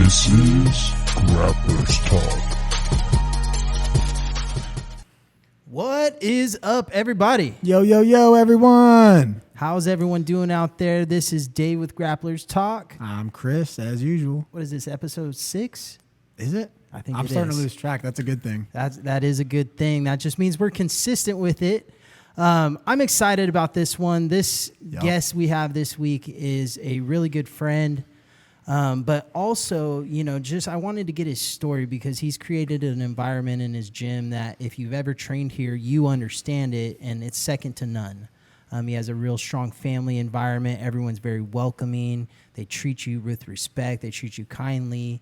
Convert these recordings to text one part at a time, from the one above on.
This is Grapplers Talk. What is up, everybody? Yo, yo, yo, everyone. How's everyone doing out there? This is Dave with Grapplers Talk. I'm Chris, as usual. What is this, episode 6? Is it? I think I'm it starting is. to lose track. That's a good thing. That is a good thing. That just means we're consistent with it. I'm excited about this one. This guest we have this week is a really good friend. But also, I wanted to get his story because he's created an environment in his gym that if you've ever trained here, you understand it, and it's second to none. He has a real strong family environment. Everyone's very welcoming. They treat you with respect. They treat you kindly.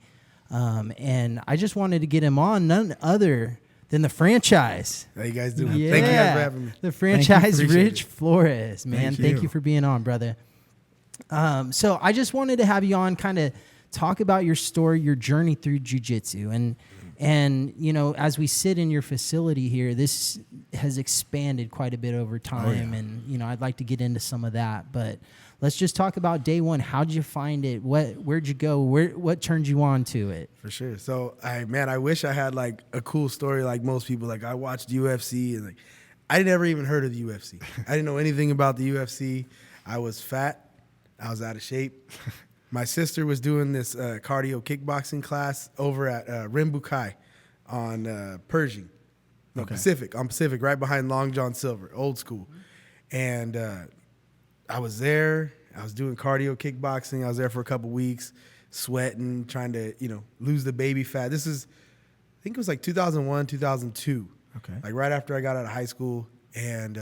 And I just wanted to get him on, none other than the franchise. How you guys doing? Yeah. Thank you guys for having me. The franchise, Appreciate Rich it. Flores, man. Thank you for being on, brother. So I just wanted to have you on, kind of talk about your story, your journey through jiu-jitsu. And as we sit in your facility here, this has expanded quite a bit over time. And, I'd like to get into some of that. But let's just talk about day one. How'd you find it? Where'd you go? What turned you on to it? For sure. So, I wish I had like a cool story like most people. Like I watched UFC and I never even heard of the UFC. I didn't know anything about the UFC. I was fat. I was out of shape. My sister was doing this cardio kickboxing class over at Rimbukai on Pershing. No, Pacific. On Pacific, right behind Long John Silver, old school. And I was there. I was doing cardio kickboxing. I was there for a couple weeks, sweating, trying to, lose the baby fat. This is, I think it was like 2001, 2002. Okay. Like right after I got out of high school. And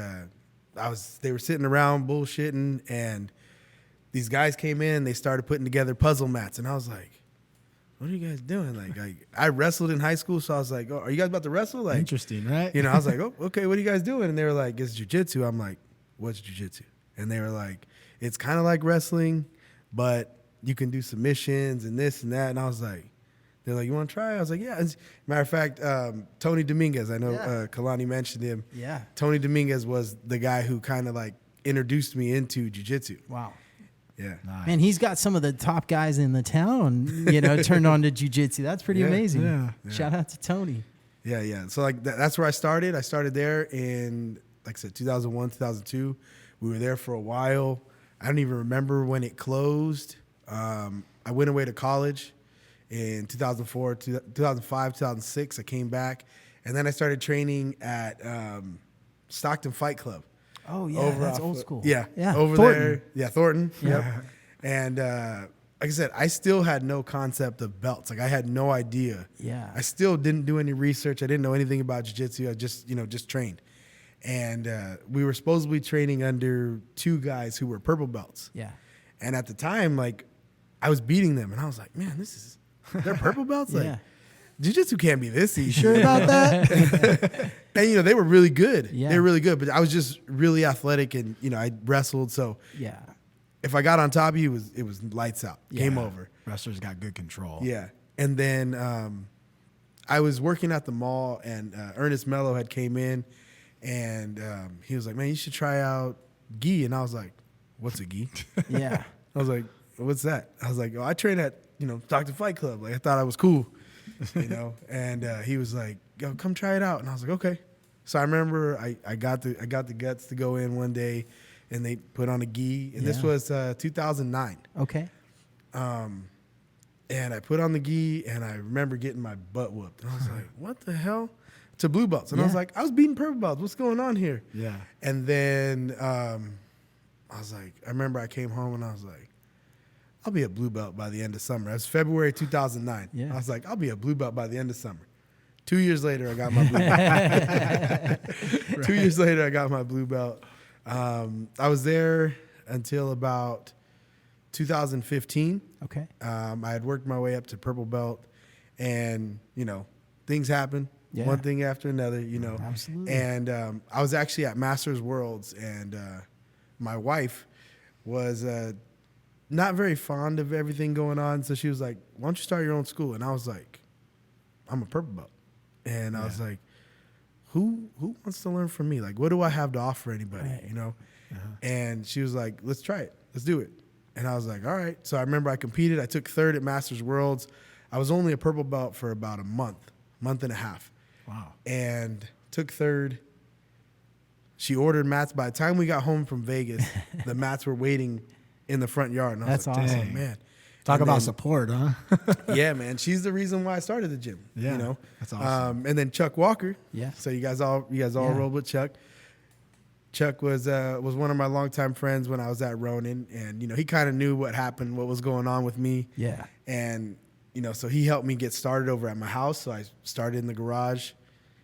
they were sitting around bullshitting, and these guys came in, they started putting together puzzle mats, and I was like, what are you guys doing? Like I wrestled in high school, so I was like, oh, are you guys about to wrestle? Like, interesting, right? I was like, oh, okay, what are you guys doing? And they were like, it's jiu-jitsu. I'm like, what's jiu-jitsu? And they were like, it's kind of like wrestling, but you can do submissions and this and that. And I was like, they're like, you want to try? I was like, yeah. As a matter of fact, Tony Dominguez, I know Kalani mentioned him. Yeah. Tony Dominguez was the guy who kind of like introduced me into jiu-jitsu. Wow. Yeah. Nice. Man, he's got some of the top guys in the town, turned on to jiu-jitsu. That's pretty amazing. Yeah. Shout out to Tony. Yeah. So like that's where I started. I started there in, like I said, 2001, 2002. We were there for a while. I don't even remember when it closed. I went away to college in 2004, 2005, 2006. I came back, and then I started training at Stockton Fight Club. Oh, yeah, that's old school. Yeah, over Thornton. there. Yeah, Thornton. Yep. Yep. And like I said, I still had no concept of belts. Like I had no idea. Yeah. I still didn't do any research. I didn't know anything about jiu-jitsu. I just trained. And we were supposedly training under two guys who were purple belts. Yeah. And at the time, like, I was beating them, and I was like, man, they're purple belts? Like, Yeah. jiu-jitsu can't be this easy. Sure about that? And, they were really good. Yeah. They were really good, but I was just really athletic, and, I wrestled. So Yeah. if I got on top of you, it was lights out. Game over. Wrestlers got good control. Yeah. And then I was working at the mall, and Ernest Mello had came in, and he was like, man, you should try out gi. And I was like, what's a gi? Yeah. I was like, what's that? I was like, oh, I train at, Stockton Fight Club. Like, I thought I was cool, And he was like, yo, come try it out. And I was like, okay. So I remember I got the guts to go in one day, and they put on a gi. And this was 2009. Okay. And I put on the gi, and I remember getting my butt whooped. And I was like, what the hell? To blue belts. And I was like, I was beating purple belts. What's going on here? Yeah. And then I was like, I remember I came home, and I was like, I'll be a blue belt by the end of summer. It was February 2009. Yeah. I was like, I'll be a blue belt by the end of summer. 2 years later, I got my blue belt. 2 years later, I got my blue belt. I was there until about 2015. Okay. I had worked my way up to purple belt, and, things happen. Yeah. One thing after another, Absolutely. And I was actually at Masters Worlds, and my wife was not very fond of everything going on. So she was like, why don't you start your own school? And I was like, I'm a purple belt. And I was like, who wants to learn from me? Like, what do I have to offer anybody, And she was like, let's try it. Let's do it. And I was like, all right. So I remember I competed. I took third at Masters Worlds. I was only a purple belt for about a month and a half. Wow. And took third. She ordered mats. By the time we got home from Vegas, the mats were waiting in the front yard. And I was That's like, awesome. "Dang, man. Talk And about then- support, huh? Yeah, man. She's the reason why I started the gym. Yeah, You know? that's awesome. And then Chuck Walker. Yeah. So you guys all Yeah. rolled with Chuck. Chuck was one of my longtime friends when I was at Ronin, and he kind of knew what happened, what was going on with me. Yeah. And so he helped me get started over at my house. So I started in the garage.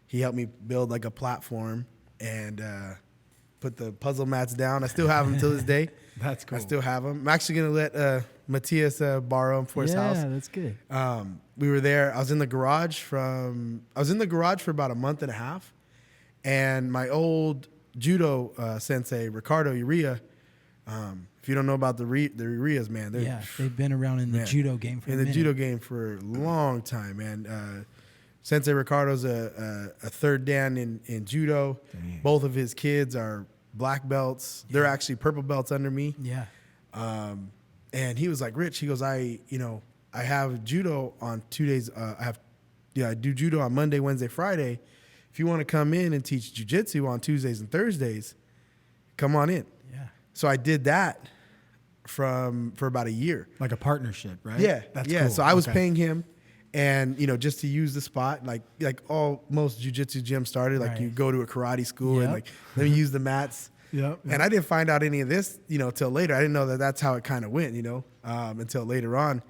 He helped me build like a platform and put the puzzle mats down. I still have them till this day. That's cool. I still have them. I'm actually gonna let Matthias borrow them for his house. Yeah, that's good. We were there. I was in the garage for about a month and a half, and my old judo sensei Ricardo Uria. If you don't know about the Urias, man, They've been around in the Man. judo game for a in the minute. judo game for a long time, man. Sensei Ricardo's a third dan in judo. Dang. Both of his kids are black belts. They're actually purple belts under me. Yeah. And he was like, Rich, he goes, I have judo on 2 days. I do judo on Monday, Wednesday, Friday. If you want to come in and teach jiu-jitsu on Tuesdays and Thursdays, come on in. Yeah. So I did that for about a year. Like a partnership, right? Yeah. That's yeah. cool. So I was Okay. paying him and, just to use the spot, like most jiu-jitsu gyms started, like Right. you go to a karate school and Yep. like, let me use the mats. Yep. And I didn't find out any of this, till later. I didn't know that that's how it kind of went, until later on.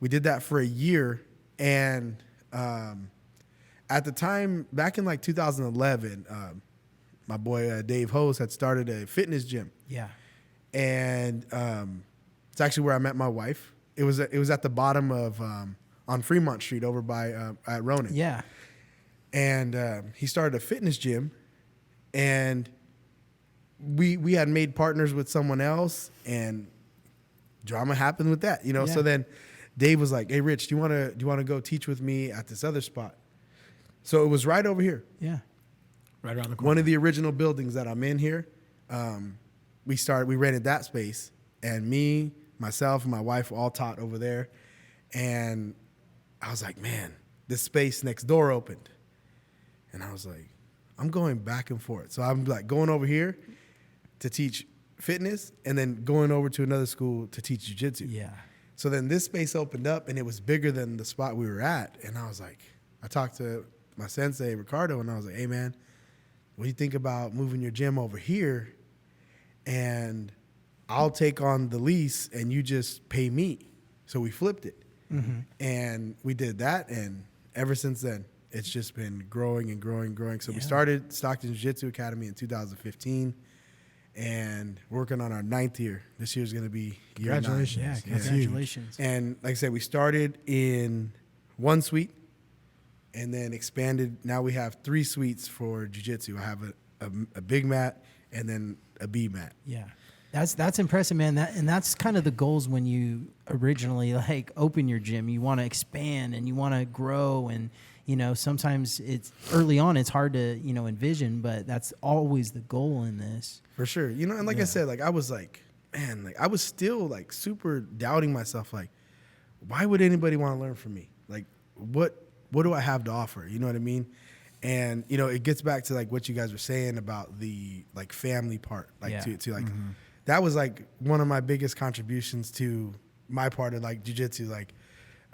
We did that for a year. And at the time, back in like 2011, my boy Dave Hose had started a fitness gym. Yeah. And it's actually where I met my wife. It was at the bottom of on Fremont Street over by at Ronin. Yeah. And he started a fitness gym, and we had made partners with someone else, and drama happened with that. Yeah. So then Dave was like, "Hey, Rich, do you want to go teach with me at this other spot?" So it was right over here. Yeah. Right around the corner. One of the original buildings that I'm in here. We rented that space, and me, myself, and my wife all taught over there. And I was like, man, this space next door opened. And I was like, I'm going back and forth. So I'm like going over here to teach fitness and then going over to another school to teach jiu-jitsu. Yeah. So then this space opened up, and it was bigger than the spot we were at. And I was like, I talked to my sensei, Ricardo, and I was like, hey, man, what do you think about moving your gym over here? And I'll take on the lease, and you just pay me. So we flipped it. Mm-hmm. And we did that, and ever since then, it's just been growing and growing and growing. So we Yeah. started Stockton Jiu-Jitsu Academy in 2015, and working on our 9th year. This year's going to be year 9. Congratulations. Yeah. That's Congratulations. And like I said, we started in one suite and then expanded. Now we have 3 suites for jiu-jitsu. I have a big mat and then a B mat. Yeah. That's impressive, man. That's kind of the goals when you originally like open your gym. You want to expand and you want to grow, and sometimes it's early on it's hard to envision, but that's always the goal in this. For sure. And like I said, like I was like, man, like I was still like super doubting myself. Like, why would anybody want to learn from me? Like, what do I have to offer? You know what I mean? And it gets back to like what you guys were saying about the like family part, like Yeah. to like that was like one of my biggest contributions to my part of like jiu-jitsu. Like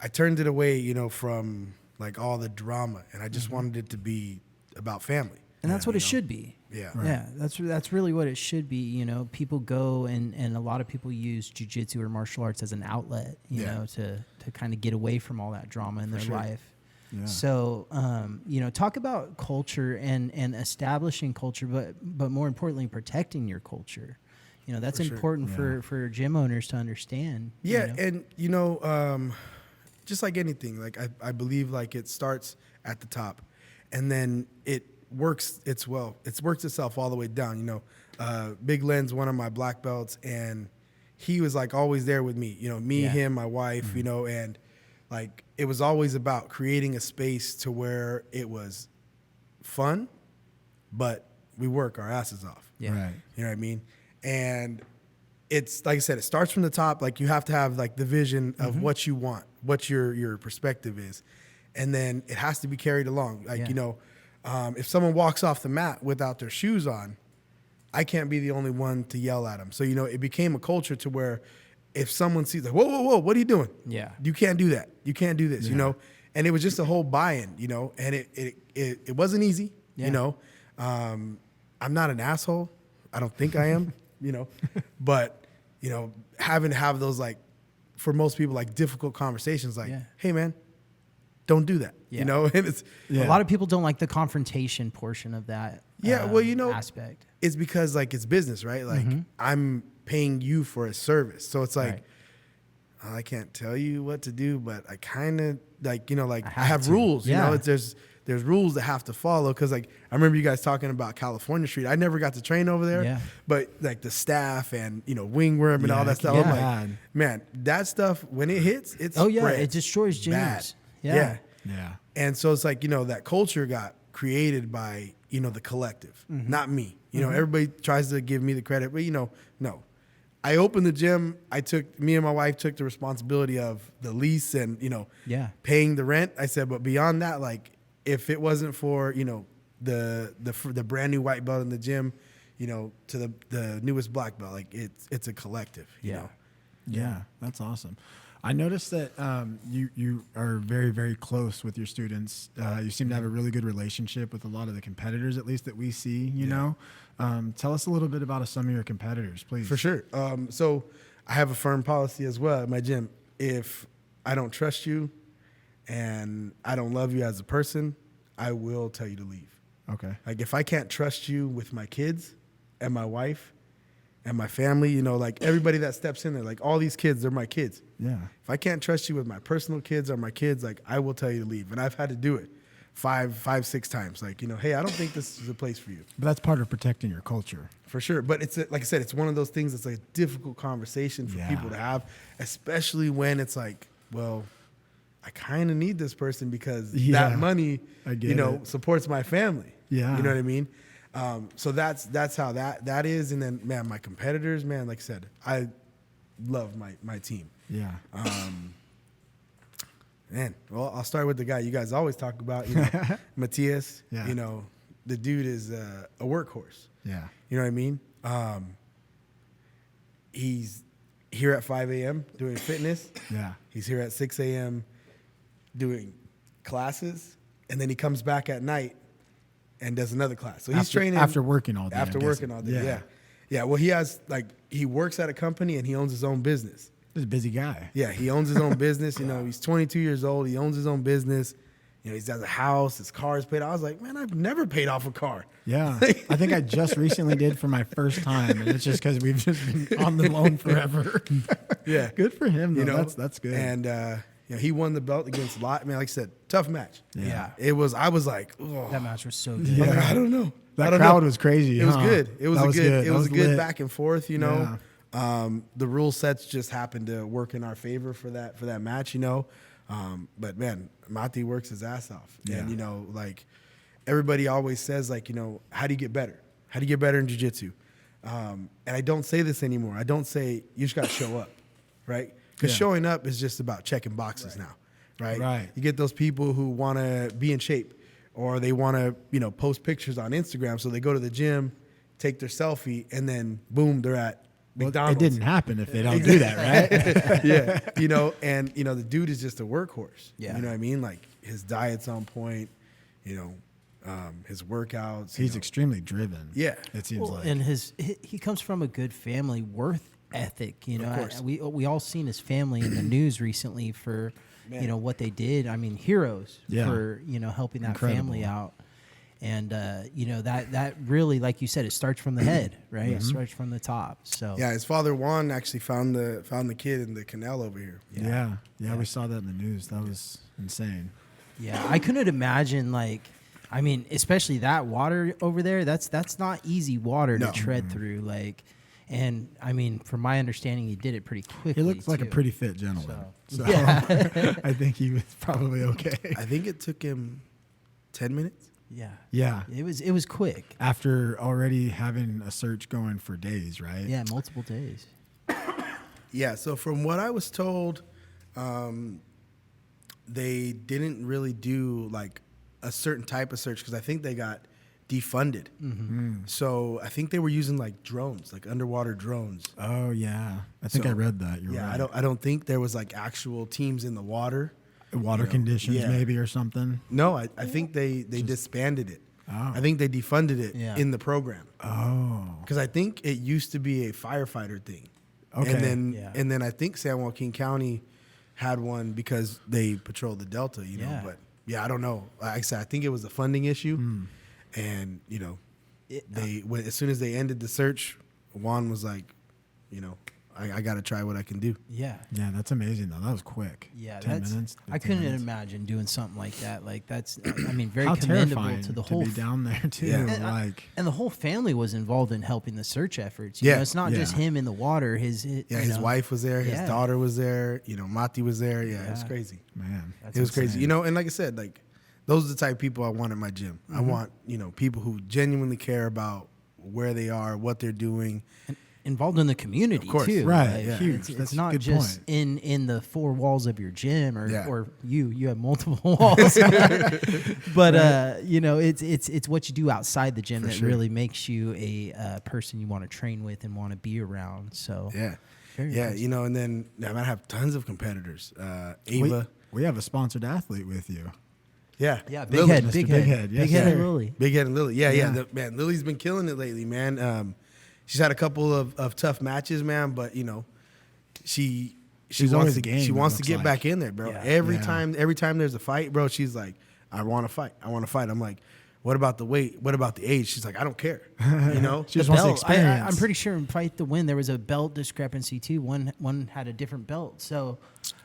I turned it away, from like all the drama, and I just wanted it to be about family. And that's what it know? should be. Yeah. Yeah, that's really what it should be. People go and a lot of people use jiu-jitsu or martial arts as an outlet, Yeah. to kind of get away from all that drama in their sure. life. Yeah. So, talk about culture and establishing culture, but more importantly, protecting your culture. That's For sure. important Yeah. for gym owners to understand. Yeah, and just like anything, like I believe like it starts at the top, and then it works worked itself all the way down. Big Len's one of my black belts, and he was like always there with me. Me, Yeah. him, my wife. And like it was always about creating a space to where it was fun, but we work our asses off. Yeah. Right. You know what I mean? And it's like I said, it starts from the top. Like you have to have like the vision of what you want what your perspective is. And then it has to be carried along. Like, if someone walks off the mat without their shoes on, I can't be the only one to yell at them. So, it became a culture to where if someone sees like, whoa, what are you doing? Yeah. You can't do that. You can't do this, And it was just a whole buy-in, and it wasn't easy, I'm not an asshole. I don't think I am, but, having to have those, like, for most people, like, difficult conversations, like, hey, man, don't do that, And it's a lot of people don't like the confrontation portion of that. Aspect. It's because, like, it's business, right? Like, I'm paying you for a service. So it's like, I can't tell you what to do, but I kind of, like, I have rules, there's rules that have to follow. Cause, like, I remember you guys talking about California Street. I never got to train over there, but, like, the staff and, wingworm and all that stuff. I'm like, man, that stuff, when it hits, it's it destroys gyms. Bad. Yeah. And so it's like, that culture got created by, the collective, not me. Everybody tries to give me the credit, but, no. I opened the gym. Me and my wife took the responsibility of the lease and, paying the rent. I said, but beyond that, like, if it wasn't for, the brand new white belt in the gym, to the newest black belt, like, it's a collective, you know? Yeah, that's awesome. I noticed that you are very, very close with your students. You seem to have a really good relationship with a lot of the competitors, at least that we see, you know. Tell us a little bit about some of your competitors, please. For sure. So I have a firm policy as well at my gym. If I don't trust you and I don't love you as a person, I will tell you to leave. Okay. Like, if I can't trust you with my kids and my wife and my family, like, everybody that steps in there, like, all these kids, they're my kids. Yeah. If I can't trust you with my personal kids or my kids, like, I will tell you to leave. And I've had to do it 6 times. Like, hey, I don't think this is a place for you. But that's part of protecting your culture. For sure. But it's, like I said, it's one of those things that's like a difficult conversation for people to have, especially when it's like, well, I kind of need this person because that money, supports my family. Yeah. You know what I mean? So that's how that is. And then, man, my competitors, man, like I said, I love my team. Yeah. Man, well, I'll start with the guy you guys always talk about, Matthias. Yeah. The dude is a workhorse. Yeah. You know what I mean? He's here at 5 a.m. doing fitness. Yeah. He's here at 6 a.m. doing classes. And then he comes back at night and does another class. So he's training. After working all day. Yeah. Well, he works at a company and he owns his own business. He's a busy guy. Yeah, he owns his own business. He's 22 years old. He owns his own business. He has a house. His car is paid. I was like, man, I've never paid off a car. Yeah. I think I just recently did for my first time. And it's just because we've just been on the loan forever. Yeah. Good for him, though. That's good. And, he won the belt against Lot. Man, like I said, tough match. Yeah. I was like, oh. That match was so good. Yeah. Like, I don't know. That crowd was crazy. It was good. It was a good lit. back and forth, Yeah. The rule sets just happened to work in our favor for that match, But man, Mati works his ass off. Yeah. And like everybody always says, like, how do you get better? How do you get better in jiu-jitsu? And I don't say this anymore. I don't say you just got to show up, right? Because showing up is just about checking boxes now, right? Right. You get those people who want to be in shape or they want to, post pictures on Instagram. So they go to the gym, take their selfie, and then boom, they're at McDonald's. It didn't happen if they don't do that, right? Yeah. And the dude is just a workhorse. Yeah. You know what I mean? Like his diet's on point, his workouts. He's extremely driven. Yeah. It seems like. And he comes from a good family worth ethic. Of course. We all seen his family in the news recently for, what they did. I mean, heroes for, helping that family out. And, that really, like you said, it starts from the head, right? Mm-hmm. It starts from the top. So Yeah, his father Juan actually found the kid in the canal over here. Yeah, we saw that in the news. That was insane. Yeah, I couldn't imagine, especially that water over there. That's not easy water to tread through. And I mean, from my understanding, he did it pretty quickly. He looks like a too. pretty fit gentleman. So Yeah. I think he was probably okay. I think it took him 10 minutes. Yeah. Yeah. It was quick. After already having a search going for days, right? Yeah, multiple days. Yeah, so from what I was told, they didn't really do like a certain type of search because I think they got defunded. So I think they were using like drones, like underwater drones. Oh yeah, I think I read that. You're right. I don't think there was like actual teams in the water. Water conditions maybe or something. No, I think they disbanded it. Oh. I think they defunded it in the program. Oh. Because I think it used to be a firefighter thing. Okay. And then I think San Joaquin County had one because they patrolled the Delta, you know. But I don't know. Like I said, I think it was a funding issue. And, you know, as soon as they ended the search, Juan was like, you know, I got to try what I can do. Yeah. Yeah, that's amazing, though. That was quick. Yeah, 10 minutes. I couldn't imagine doing something like that. Like that's, I mean, very How commendable terrifying to the whole be down there too. Yeah. And the whole family was involved in helping the search efforts. Yeah. Know, it's not just him in the water. His Wife was there. His Yeah. daughter was there. You know, Mati was there. Yeah, it was crazy. Man, That's It was insane. crazy. You know, and like I said, like those are the type of people I want at my gym. I want, you know, people who genuinely care about where they are, what they're doing. Involved in the community Of course. too. Right, Like, yeah. It's That's a not good just point. in the four walls of your gym or you have multiple walls. But you know, it's what you do outside the gym that sure. really makes you a person you want to train with and want to be around. So Yeah. Very Yeah, impressive. you know, and then I have tons of competitors. Ava. we have a sponsored athlete with you. Yeah. yeah, Lily. big head, Mr. big Big head, Head, yes, big head, sir. and Lily. Big Head and Lily. Yeah. Yeah. Man, Lily's been killing it lately, man. She's had a couple of tough matches, man, but you know, she's She's wants always to, game, she it wants to looks get like. back in there, bro. Yeah. Every Yeah. time there's a fight, bro, she's like, I want to fight. I'm like, what about the weight? What about the age? She's like, I don't care. You know? She just The wants the belt, experience. I'm pretty sure in Fight to Win there was a belt discrepancy too. One had a different belt, so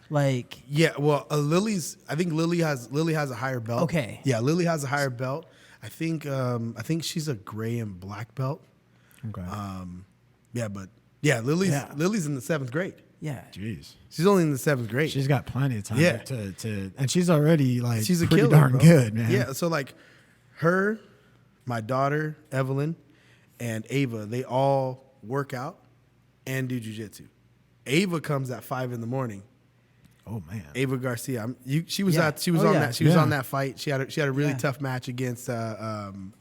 like Yeah, well, I think Lily has a higher belt. Okay. Yeah, Lily has a higher belt. I think she's a gray and black belt. Okay. Lily's in the 7th grade. yeah. Jeez. She's only in the 7th grade. She's got plenty of time Yeah. to and she's already like She's a pretty killer, darn bro. good, man. Yeah, so like her, my daughter Evelyn, and Ava, they all work out and do jujitsu. Ava comes at 5 a.m. Oh man. Ava Garcia. She was Yeah. on Yeah. that. She was Yeah. on that fight. She had a really Yeah. tough match against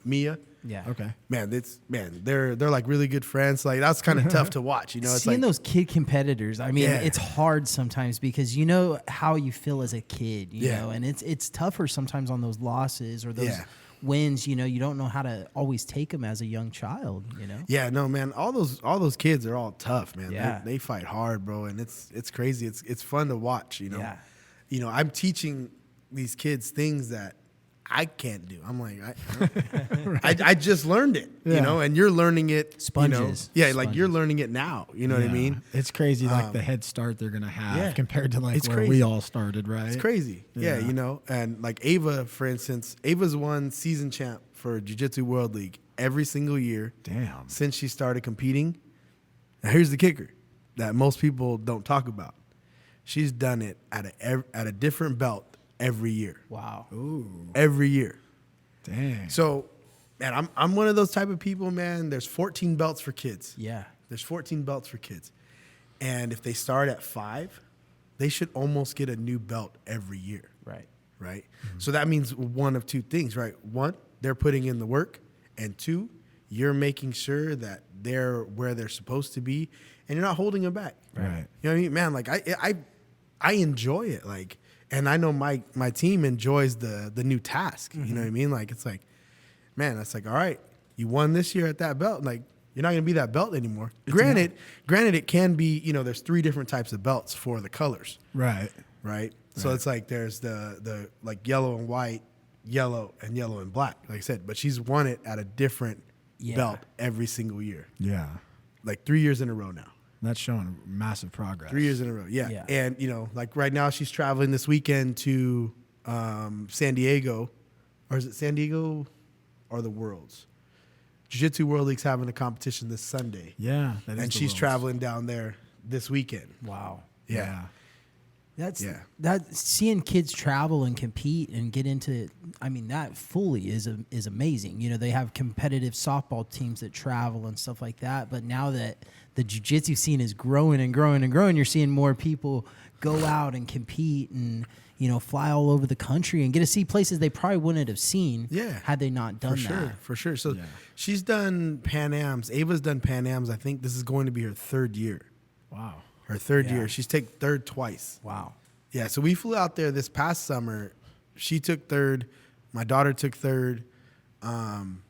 Mia. Yeah. Oh, Okay. Man, they're like really good friends. Like that's kind of tough to watch. You know, it's Seeing like those kid competitors, I mean, Yeah. it's hard sometimes because you know how you feel as a kid, you Yeah. know, and it's tougher sometimes on those losses or those Yeah. wins. You know, you don't know how to always take them as a young child. You know. yeah, no, man. All those kids are all tough, man. Yeah. They fight hard, bro, and it's crazy. It's fun to watch. You know. Yeah. You know, I'm teaching these kids things that I can't do. I'm like, I just learned it, you Yeah. know, and you're learning it. Sponges. You know? Yeah, like you're Sponges. learning it now. You know what I Yeah. mean? It's crazy, like the head start they're gonna have yeah. compared to like It's where crazy. we all started, right? It's crazy. Yeah, Yeah. you know, and like Ava, for instance, Ava's won season champ for Jiu-Jitsu World League every single year Damn. since she started competing. Now here's the kicker that most people don't talk about. She's done it at a different belt every year. Wow. Ooh. Every year. Dang. So, man, I'm one of those type of people, man. There's 14 belts for kids. Yeah. There's 14 belts for kids. And if they start at 5, they should almost get a new belt every year. Right. Right? So that means one of two things, right? One, they're putting in the work, and 2, you're making sure that they're where they're supposed to be, and you're not holding them back. Right. You know what I mean, man? Like I enjoy it, like, and I know my team enjoys the new task. You know what I mean? Like it's like, man, it's like, all right, you won this year at that belt, like. You're not going to be that belt anymore. Granted, it can be, you know, there's 3 different types of belts for the colors. Right. Right. So it's like there's the like yellow and white, yellow and black, like I said. But she's won it at a different belt every single year, Yeah. like 3 years in a row now. That's showing massive progress. 3 years in a row, yeah. Yeah. And you know, like right now she's traveling this weekend to San Diego, or is it San Diego or the Worlds? Jiu-Jitsu World League's having a competition this Sunday, Yeah. That is and the she's Worlds. traveling down there this weekend. Wow. Yeah. That seeing kids travel and compete and get into, I mean, that fully is amazing. You know, they have competitive softball teams that travel and stuff like that. But now that the jiu-jitsu scene is growing and growing and growing, you're seeing more people go out and compete and, you know, fly all over the country and get to see places they probably wouldn't have seen had they not done that. For sure. So she's done Pan Ams. Ava's done Pan Ams. I think this is going to be her 3rd year. Wow. Her 3rd year. She's taken 3rd twice. Wow. Yeah, so we flew out there this past summer. She took 3rd. My daughter took 3rd. And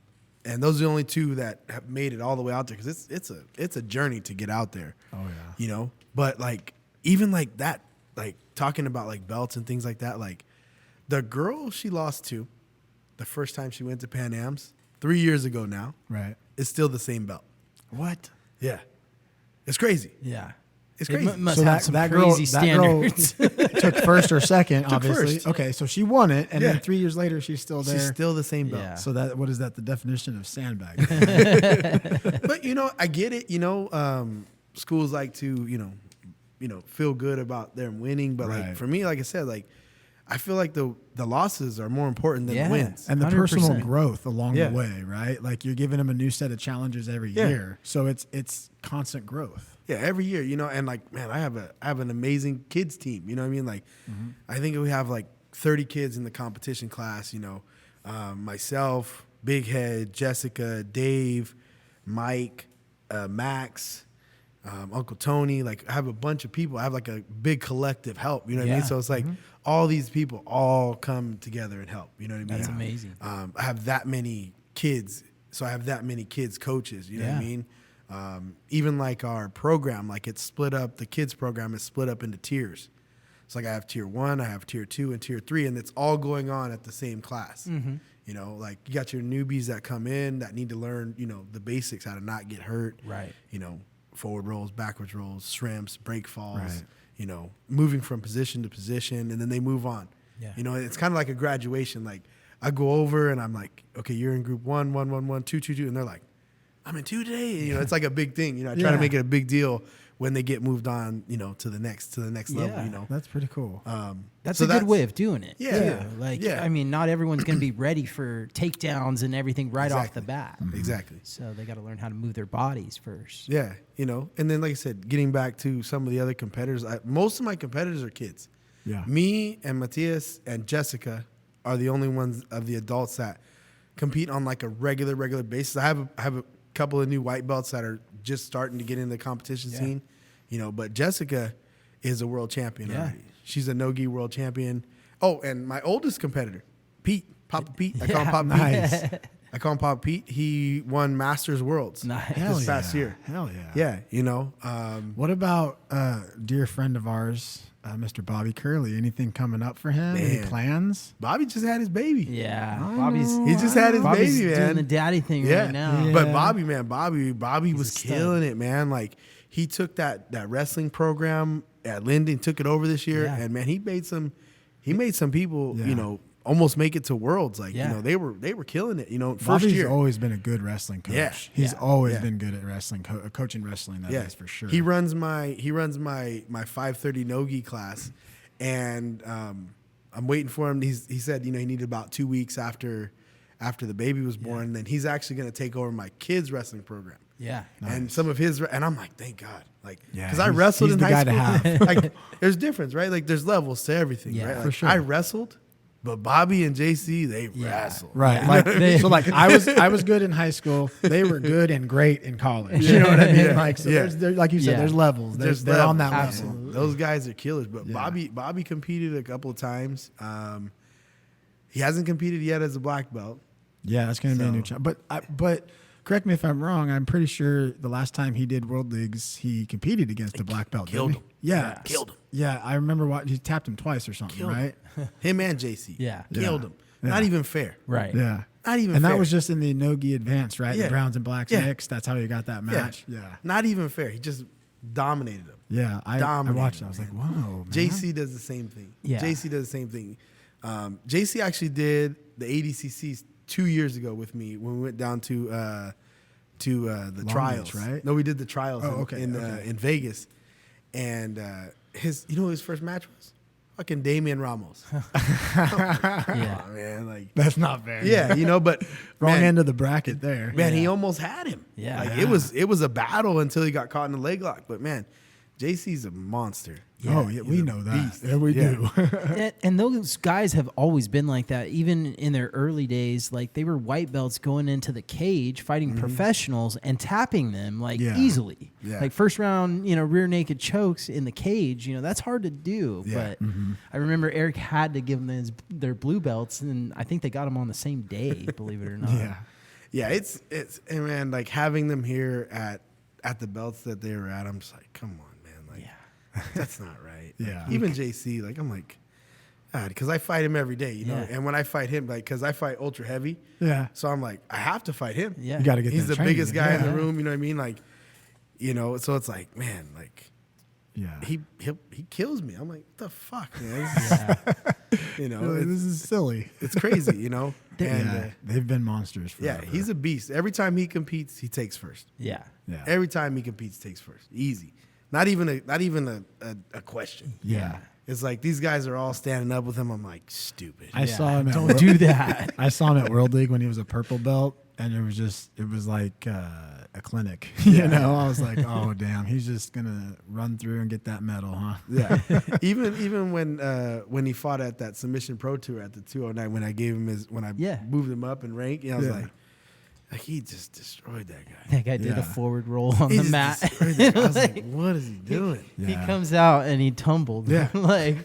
those are the only 2 that have made it all the way out there because it's a journey to get out there. Oh, yeah. You know? But, like, even like that, like, talking about, like, belts and things like that, like, the girl she lost to the first time she went to Pan Am's 3 years ago now is still the same belt. What? Yeah. It's crazy. Yeah. It's crazy. It must have some crazy standards. That girl took 1st or 2nd, obviously. first. Okay, so she won it, and then 3 years later, she's still there. She's still the same belt. Yeah. So what is that? The definition of sandbag? But you know, I get it. You know, schools like to feel good about them winning, but like for me, like I said, like I feel like the losses are more important than the wins. And the 100%. personal growth along the way, right? Like you're giving them a new set of challenges every year, so it's constant growth. Yeah, every year, you know, and like, man, I have an amazing kids team. You know what I mean? Like, I think we have like 30 kids in the competition class. You know, myself, Big Head, Jessica, Dave, Mike, Max, Uncle Tony. Like, I have a bunch of people. I have like a big collective help. You know what I mean? So it's like all these people all come together and help. You know what I mean? That's amazing. I have that many kids, so I have that many kids coaches. You know what I mean? Even like our program, like it's split up. The kids program is split up into tiers. It's like I have tier 1, I have tier 2, and tier 3, and it's all going on at the same class. You know, like you got your newbies that come in that need to learn, you know, the basics, how to not get hurt. Right. You know, forward rolls, backwards rolls, shrimps, break falls. Right. You know, moving from position to position, and then they move on. Yeah. You know, it's kind of like a graduation. Like I go over and I'm like, okay, you're in group 1, 1, 1, 1, 2, 2, 2, and they're like, I'm in 2 today. You know, it's like a big thing. You know, I try to make it a big deal when they get moved on, you know, to the next level, you know. That's pretty cool. That's a good way of doing it. Yeah. Too. Like, I mean, not everyone's going to be ready for takedowns and everything right off the bat. Exactly. So they got to learn how to move their bodies first. Yeah. You know, and then like I said, getting back to some of the other competitors, most of my competitors are kids. Yeah. Me and Matthias and Jessica are the only ones of the adults that compete on like a regular basis. I have a couple of new white belts that are just starting to get in the competition scene, you know, but Jessica is a world champion already. She's a no-gi world champion. Oh, and my oldest competitor, Pete, Papa Pete. I call him Papa Pete. I call him Papa Pete. He won Masters Worlds this past year. Hell yeah. Yeah, you know. What about dear friend of ours, Mr. Bobby Curley? Anything coming up for him? Any plans? Bobby just had his baby. Yeah. He just had his Bobby's baby, man. doing the daddy thing right now. Yeah. But Bobby, man, Bobby was killing it, man. Like he took that wrestling program at Linden, took it over this year, and man, he made some people, you know, almost make it to Worlds. Like, you know, they were killing it. You know, first year. Bobby's always been a good wrestling coach. Yeah. He's always been good at wrestling, coaching wrestling. That is for sure. He runs my 5:30 no-gi class, and I'm waiting for him. He said, you know, he needed about 2 weeks after the baby was born. And then he's actually going to take over my kids wrestling program. Yeah, and some of his, and I'm like, thank God, like, because I wrestled in high school. Like, there's difference, right? Like, there's levels to everything, right? Like, for sure. I wrestled, but Bobby and JC, they wrestled, right? Like, so, like, I was good in high school. They were good and great in college. You know what I mean? Like, so there's like you said, there's levels. They're on that level. Those guys are killers. But Bobby competed a couple of times. He hasn't competed yet as a black belt. Yeah, that's going to be a new challenge. But correct me if I'm wrong. I'm pretty sure the last time he did World Leagues, he competed against a black belt. Killed him. Yeah. Killed him. Yeah, I remember he tapped him twice or something, right? Him and JC. Yeah. Killed him. Yeah. Not even fair. Right. Yeah. Not even fair. And that was just in the no-gi advance, right? The Browns and Blacks mix. That's how he got that match. Yeah. Not even fair. He just dominated him. Yeah. I watched it. I was like, whoa, man. JC does the same thing. Yeah. JC does the same thing. JC actually did the ADCCs 2 years ago with me when we went down to the trials. Beach, right? No, we did the trials in Vegas. And you know what his first match was? fucking Damian Ramos. Yeah. Oh, man, like That's not fair. yeah, but Wrong man, end of the bracket there. man, he almost had him. Yeah. like it was a battle until he got caught in the leg lock. But man, JC's a monster. Oh, yeah, we know that. beast. Yeah, we do. And those guys have always been like that. Even in their early days, like they were white belts going into the cage, fighting professionals and tapping them like Yeah. easily. Yeah. Like first round, rear naked chokes in the cage. That's hard to do. Yeah. But I remember Eric had to give them their blue belts, and I think they got them on the same day. Believe it or not. Yeah. Yeah, it's and man, like having them here at the belts that they were at, I'm just like, come on, man, like that's not right. Yeah. Like, even JC, like I'm like, God, because I fight him every day, Yeah. and when I fight him, like, because I fight ultra heavy, Yeah. so I'm like, I have to fight him. Yeah. You got to get He's that the training biggest in. guy in the Yeah. room, you know what I mean? Like, so it's like, man, like Yeah. he kills me. I'm like, what the fuck, man? Really, this is silly. It's crazy, and Yeah. They've been monsters forever. yeah, he's a beast. Every time he competes, he takes first. Yeah. Yeah. Every time he competes, takes first. Easy. Not even a question. Yeah. It's like these guys are all standing up with him. I'm like, stupid. I saw him at Don't do that. I saw him at World League when he was a purple belt, and it was like a clinic. I was like, oh damn, he's just gonna run through and get that medal, huh? Yeah. even when he fought at that Submission Pro Tour at the 209, when I gave him moved him up in rank, I was like he just destroyed that guy. That guy did Yeah. a forward roll on He the just mat. destroyed that guy. I was like, what is he doing? He Yeah. comes out and he tumbled. Yeah. like,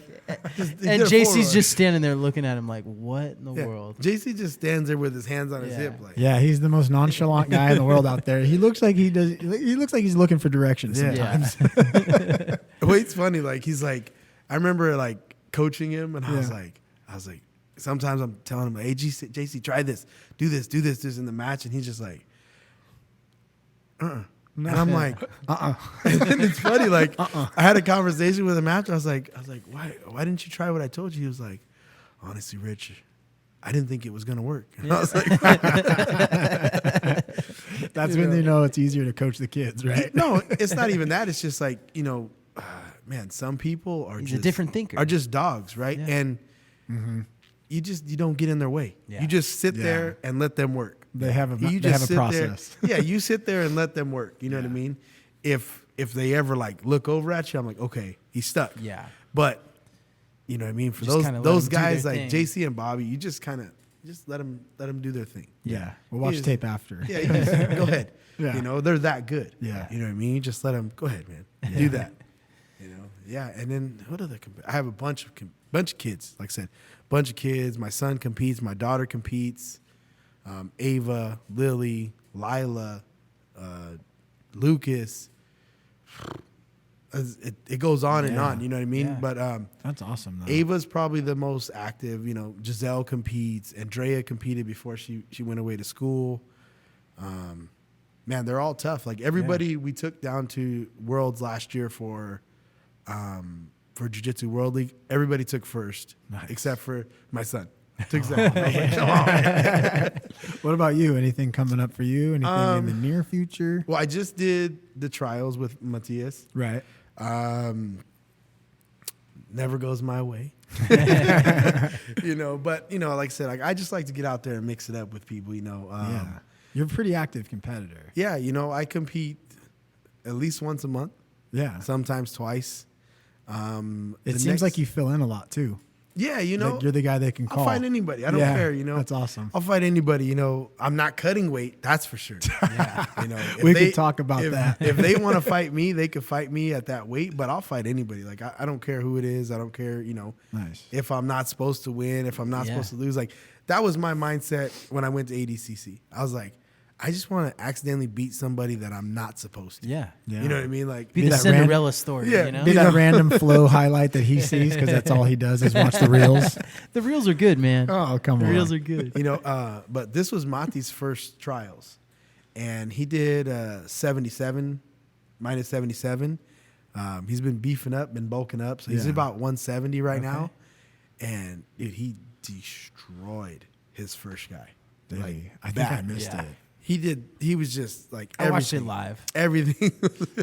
He and did a JC's forward. just standing there looking at him like, what in the Yeah. world? JC just stands there with his hands on his Yeah. hip, like Yeah, he's the most nonchalant guy in the world out there. He looks like he looks like he's looking for directions Yeah. sometimes. Well, it's funny. Like he's like, I remember like coaching him, and I was like, sometimes I'm telling him, hey, JC, try this, do this, in the match, and he's just like, and I'm like, And then it's funny, like I had a conversation with him after. I was like, why didn't you try what I told you? He was like, honestly, Rich, I didn't think it was gonna work. And I was like, That's when you know it's easier to coach the kids, right? no, it's not even that. It's just like, man, some people are He's just a different thinker. are just dogs, right? Yeah. And you don't get in their way. Yeah. You just sit Yeah. there and let them work. They have a You they have a sit process. There, yeah, you sit there and let them work. You know what I mean? If they ever like look over at you, I'm like, okay, he's stuck. Yeah. But you know what I mean? For Just kinda let those them do guys their like thing. JC and Bobby, you just kind of let them do their thing. Yeah. We'll watch He is- tape after. Yeah, you just, go ahead. Yeah. They're that good. Yeah. You know what I mean? You just let them go ahead, man. Do that. Yeah. And then what other? I have a bunch of kids. Like I said, bunch of kids. My son competes. My daughter competes. Ava, Lily, Lila, Lucas. It goes on and on. You know what I mean? Yeah. But That's awesome though. Ava's probably the most active. Giselle competes. Andrea competed before she went away to school. Man, they're all tough. Like everybody we took down to Worlds last year for Jiu-Jitsu World League, everybody took first, except for my son. Took second. I was like, come on. What about you? Anything coming up for you? Anything in the near future? Well, I just did the trials with Matthias. Right. Never goes my way. But like I said, like I just like to get out there and mix it up with people, Yeah. You're a pretty active competitor. Yeah, I compete at least once a month, Yeah. sometimes twice. It seems like you fill in a lot too. Yeah, Like you're the guy they can call. I'll fight anybody. I don't Yeah, care, That's awesome. I'll fight anybody, I'm not cutting weight, that's for sure. Yeah. If We could talk about that. If they want to fight me, they could fight me at that weight, but I'll fight anybody. Like I don't care who it is. I don't care, Nice. if I'm not supposed to win, if I'm not supposed to lose. Like that was my mindset when I went to ADCC. I was like, I just want to accidentally beat somebody that I'm not supposed to. Yeah. Yeah. You know what I mean? Like Be the that Cinderella story, Yeah, Be that random flow highlight that he sees because that's all he does is watch the reels. The reels are good, man. Oh, come The on. reels are good. but this was Mati's first trials, and he did 77, minus 77. He's been beefing up, been bulking up, so he's Yeah. about 170 right now. And dude, he destroyed his first guy. Did Like, he? I think I bad. missed Yeah. it. He did. He was just like I watched it everything. live. Everything.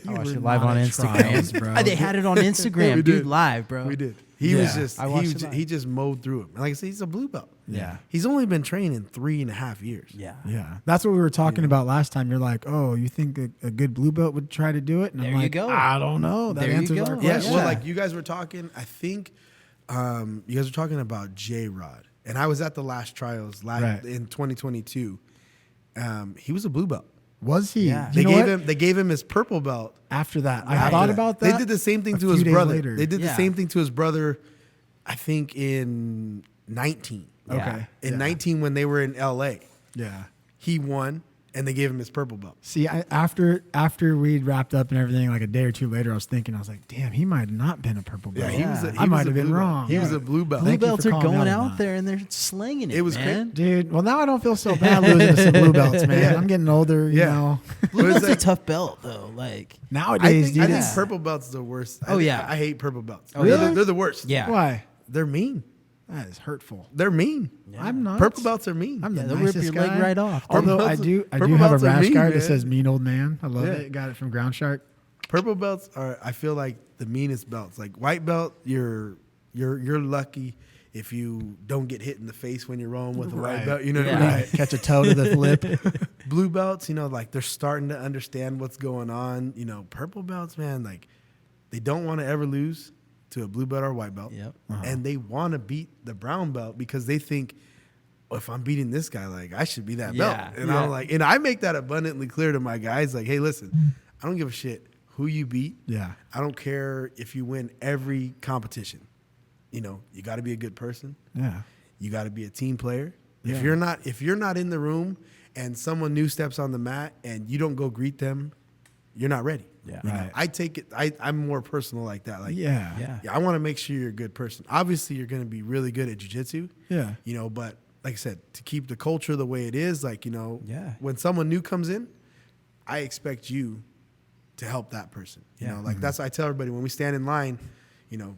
I watched were it live not on at Instagram. trials, bro. They had it on Instagram, We dude, did. live, bro. We did. He was Yeah. just I watched him he just mowed through him. And like I said, he's a blue belt. Yeah. He's only been training 3.5 years. Yeah. Yeah, that's what we were talking about last time. You're like, oh, you think a good blue belt would try to do it? And There I'm you like, go. I don't know. That There you answers go. our Yeah, question. well, like you guys were talking, I think you guys were talking about J-Rod. And I was at the last trials Right. in 2022. He was a blue belt. Was he? Yeah. You know what? They gave him his purple belt. After that, I After thought that. about that. They did the same thing a to few his days brother. later. They did the Yeah. same thing to his brother, I think in 19. Okay. In Yeah. 19 when they were in LA. Yeah. He won and they gave him his purple belt. See, after we'd wrapped up and everything, like a day or two later, I was thinking, I was like, damn, he might have not been a purple belt. He was a, he I was might a have been blue belt. wrong. He was Yeah. a blue belt. Blue Thank you belts for are calling going me out on out that. there and they're slinging it. It was man. Dude, well, now I don't feel so bad losing to some blue belts, man. Yeah. I'm getting older, you Yeah. know. Blue But it's belt's a like- tough belt though. Like Nowadays, I dude. think Yeah. purple belt's the worst. Oh, yeah. I hate purple belts. Oh, yeah. They're the worst. yeah. Why? They're mean. That is hurtful. They're mean. I'm not. Purple belts are mean. I'm Yeah, the they'll rip nicest your leg guy. right off. Although Purple I belts- do purple have a belts are rash mean, guard that man. says "Mean Old Man." I love Yeah. it. Got it from Ground Shark. Purple belts are, I feel like, the meanest belts. Like white belt, you're lucky if you don't get hit in the face when you're rolling with a white Right. belt. You know what Yeah. I mean? Catch a toe to the lip. Blue belts, like they're starting to understand what's going on. Purple belts, man, like they don't want to ever lose to a blue belt or a white belt. Yep. And they want to beat the brown belt because they think, well, if I'm beating this guy, like I should be that Yeah. belt. And Yeah. I'm like, and I make that abundantly clear to my guys, like, hey, listen, I don't give a shit who you beat. Yeah. I don't care if you win every competition. You got to be a good person. Yeah. You got to be a team player. Yeah. If you're not in the room and someone new steps on the mat and you don't go greet them, you're not ready. Yeah. Right. I take it. I'm more personal like that. Like, Yeah. Yeah. I want to make sure you're a good person. Obviously, you're going to be really good at jiu-jitsu. Yeah. But like I said, to keep the culture the way it is, like, Yeah. when someone new comes in, I expect you to help that person. Yeah. That's what I tell everybody when we stand in line,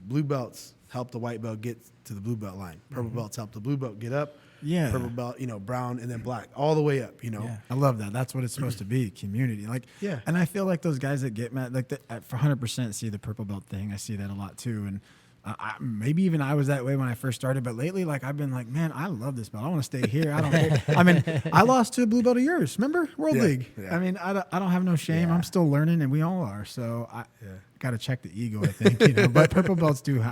blue belts help the white belt get to the blue belt line. Purple belts help the blue belt get up. Yeah. Purple belt, brown and then black, all the way up, Yeah. I love that. That's what it's supposed to be, community. Like, Yeah. And I feel like those guys that get mad, like, I 100% see the purple belt thing. I see that a lot too. And maybe even I was that way when I first started, but lately, like, I've been like, man, I love this belt. I want to stay here. I don't care. I mean, I lost to a blue belt of yours. Remember World Yeah. League? Yeah. I mean, I don't have no shame. Yeah. I'm still learning, and we all are. So I got to check the ego, I think. But purple belts do.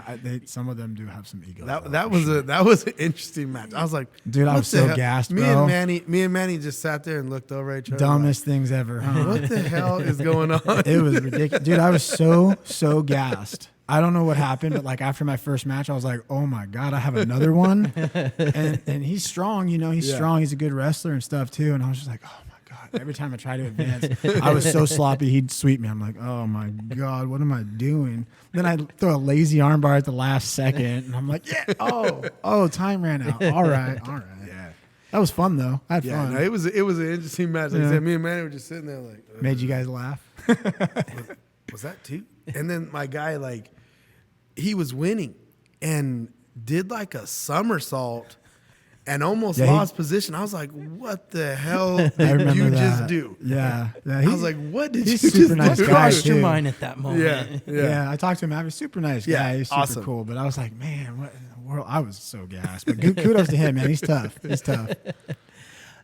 Some of them do have some ego. That was an interesting match. I was like, Dude, I what was the so hell? gassed, Me bro. and Manny just sat there and looked over at each other. Dumbest things ever. Huh? Like, what the hell is going on? It was ridiculous. Dude, I was so gassed. I don't know what happened, but like after my first match, I was like, oh my God, I have another one. and he's strong, he's strong. He's a good wrestler and stuff too. And I was just like, oh my God. Every time I tried to advance, I was so sloppy, he'd sweep me. I'm like, oh my God, what am I doing? Then I'd throw a lazy armbar at the last second. And I'm like, yeah, time ran out. All right. Yeah. That was fun though. I had Yeah, fun. no, it was an interesting match. Like I Yeah. said, me and Manny were just sitting there like, Made you guys laugh. was that two? And then my guy, like, he was winning and did like a somersault and almost Yeah, he- lost position. I was like, what the hell I did remember you that. just do? Yeah. I was like, what did you he's just super nice do? guy. Crossed your too. mind at that moment. Yeah, I talked to him. I was a super nice guy. Yeah, He's super awesome. cool. But I was like, man, what in the world? I was so gassed. But kudos to him, man. He's tough. He's tough.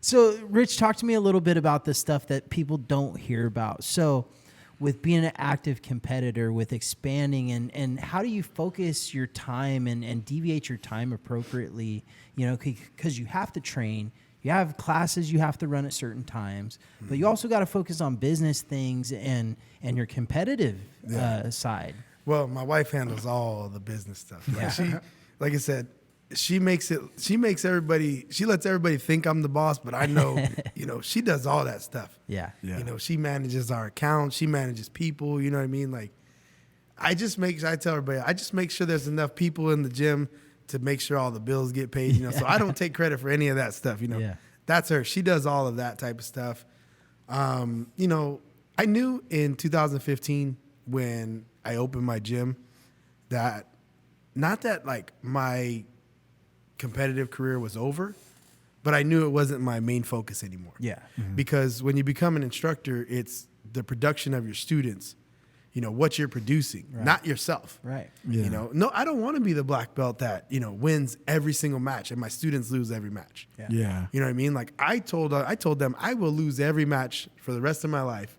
So, Rich, talk to me a little bit about the stuff that people don't hear about. So, with being an active competitor, with expanding, and how do you focus your time and deviate your time appropriately? Because you have to train, you have classes you have to run at certain times, but you also got to focus on business things and your competitive side. Well, my wife handles all the business stuff. Yeah. She, like I said, she lets everybody think I'm the boss, but I know, she does all that stuff. Yeah. She manages our accounts, she manages people, you know what I mean? Like, I tell everybody, I just make sure there's enough people in the gym to make sure all the bills get paid, so I don't take credit for any of that stuff, Yeah. That's her. She does all of that type of stuff. I knew in 2015 when I opened my gym that not that like my competitive career was over, but I knew it wasn't my main focus anymore. Yeah. Because when you become an instructor, it's the production of your students what you're producing, not yourself. Right. Yeah. No, I don't want to be the black belt that, wins every single match and my students lose every match. Yeah. You know what I mean? Like I told them I will lose every match for the rest of my life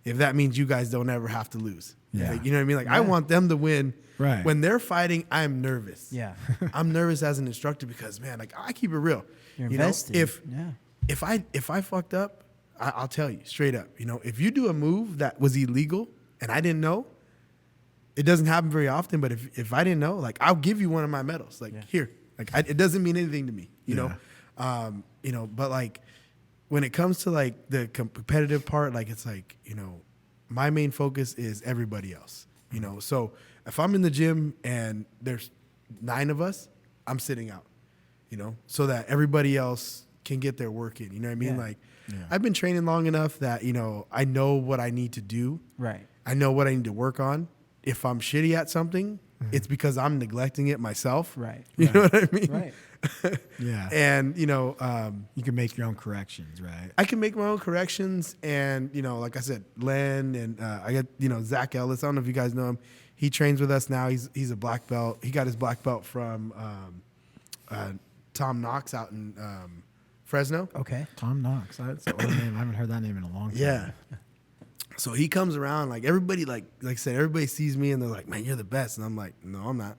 if that means you guys don't ever have to lose. Yeah. Like, you know what I mean? Like I want them to win. Right. When they're fighting, I'm nervous. Yeah. I'm nervous as an instructor because, man, like I keep it real. You're You know, invested. if I fucked up, I'll tell you straight up. If you do a move that was illegal and I didn't know, it doesn't happen very often. But if I didn't know, like I'll give you one of my medals. Like here, like it doesn't mean anything to me. You know. But like when it comes to like the competitive part, like it's like my main focus is everybody else. So if I'm in the gym and there's 9 of us, I'm sitting out. So that everybody else can get their work in. You know what I mean? Yeah. Like I've been training long enough that I know what I need to do. Right. I know what I need to work on. If I'm shitty at something, it's because I'm neglecting it myself. Right. You know what I mean? Right. Yeah. And you can make your own corrections, right? I can make my own corrections. And like I said, Len and I got Zach Ellis. I don't know if you guys know him. He trains with us now. He's a black belt. He got his black belt from Tom Knox out in Fresno. Okay. Tom Knox. That's an old name. I haven't heard that name in a long time. Yeah. So he comes around, like everybody, like I said, everybody sees me and they're like, man, you're the best. And I'm like, no, I'm not.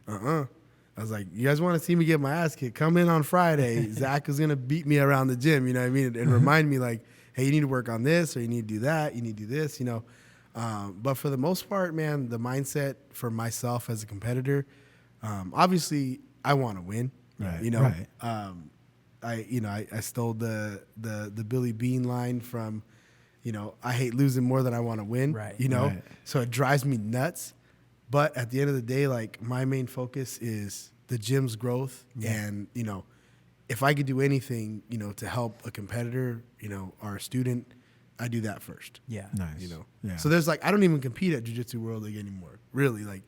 I was like, you guys want to see me get my ass kicked? Come in on Friday. Zach is going to beat me around the gym, you know what I mean? And remind me like, hey, you need to work on this or you need to do that. You need to do this, But for the most part, man, the mindset for myself as a competitor, obviously I want to win. Right. Right. I stole the Billy Bean line from, I hate losing more than I want to win. Right. Right. So it drives me nuts. But at the end of the day, like my main focus is the gym's growth. Yeah. And, if I could do anything, to help a competitor, or a student, I do that first. Yeah. Nice. Yeah. So there's I don't even compete at Jiu-Jitsu World League anymore. Really, like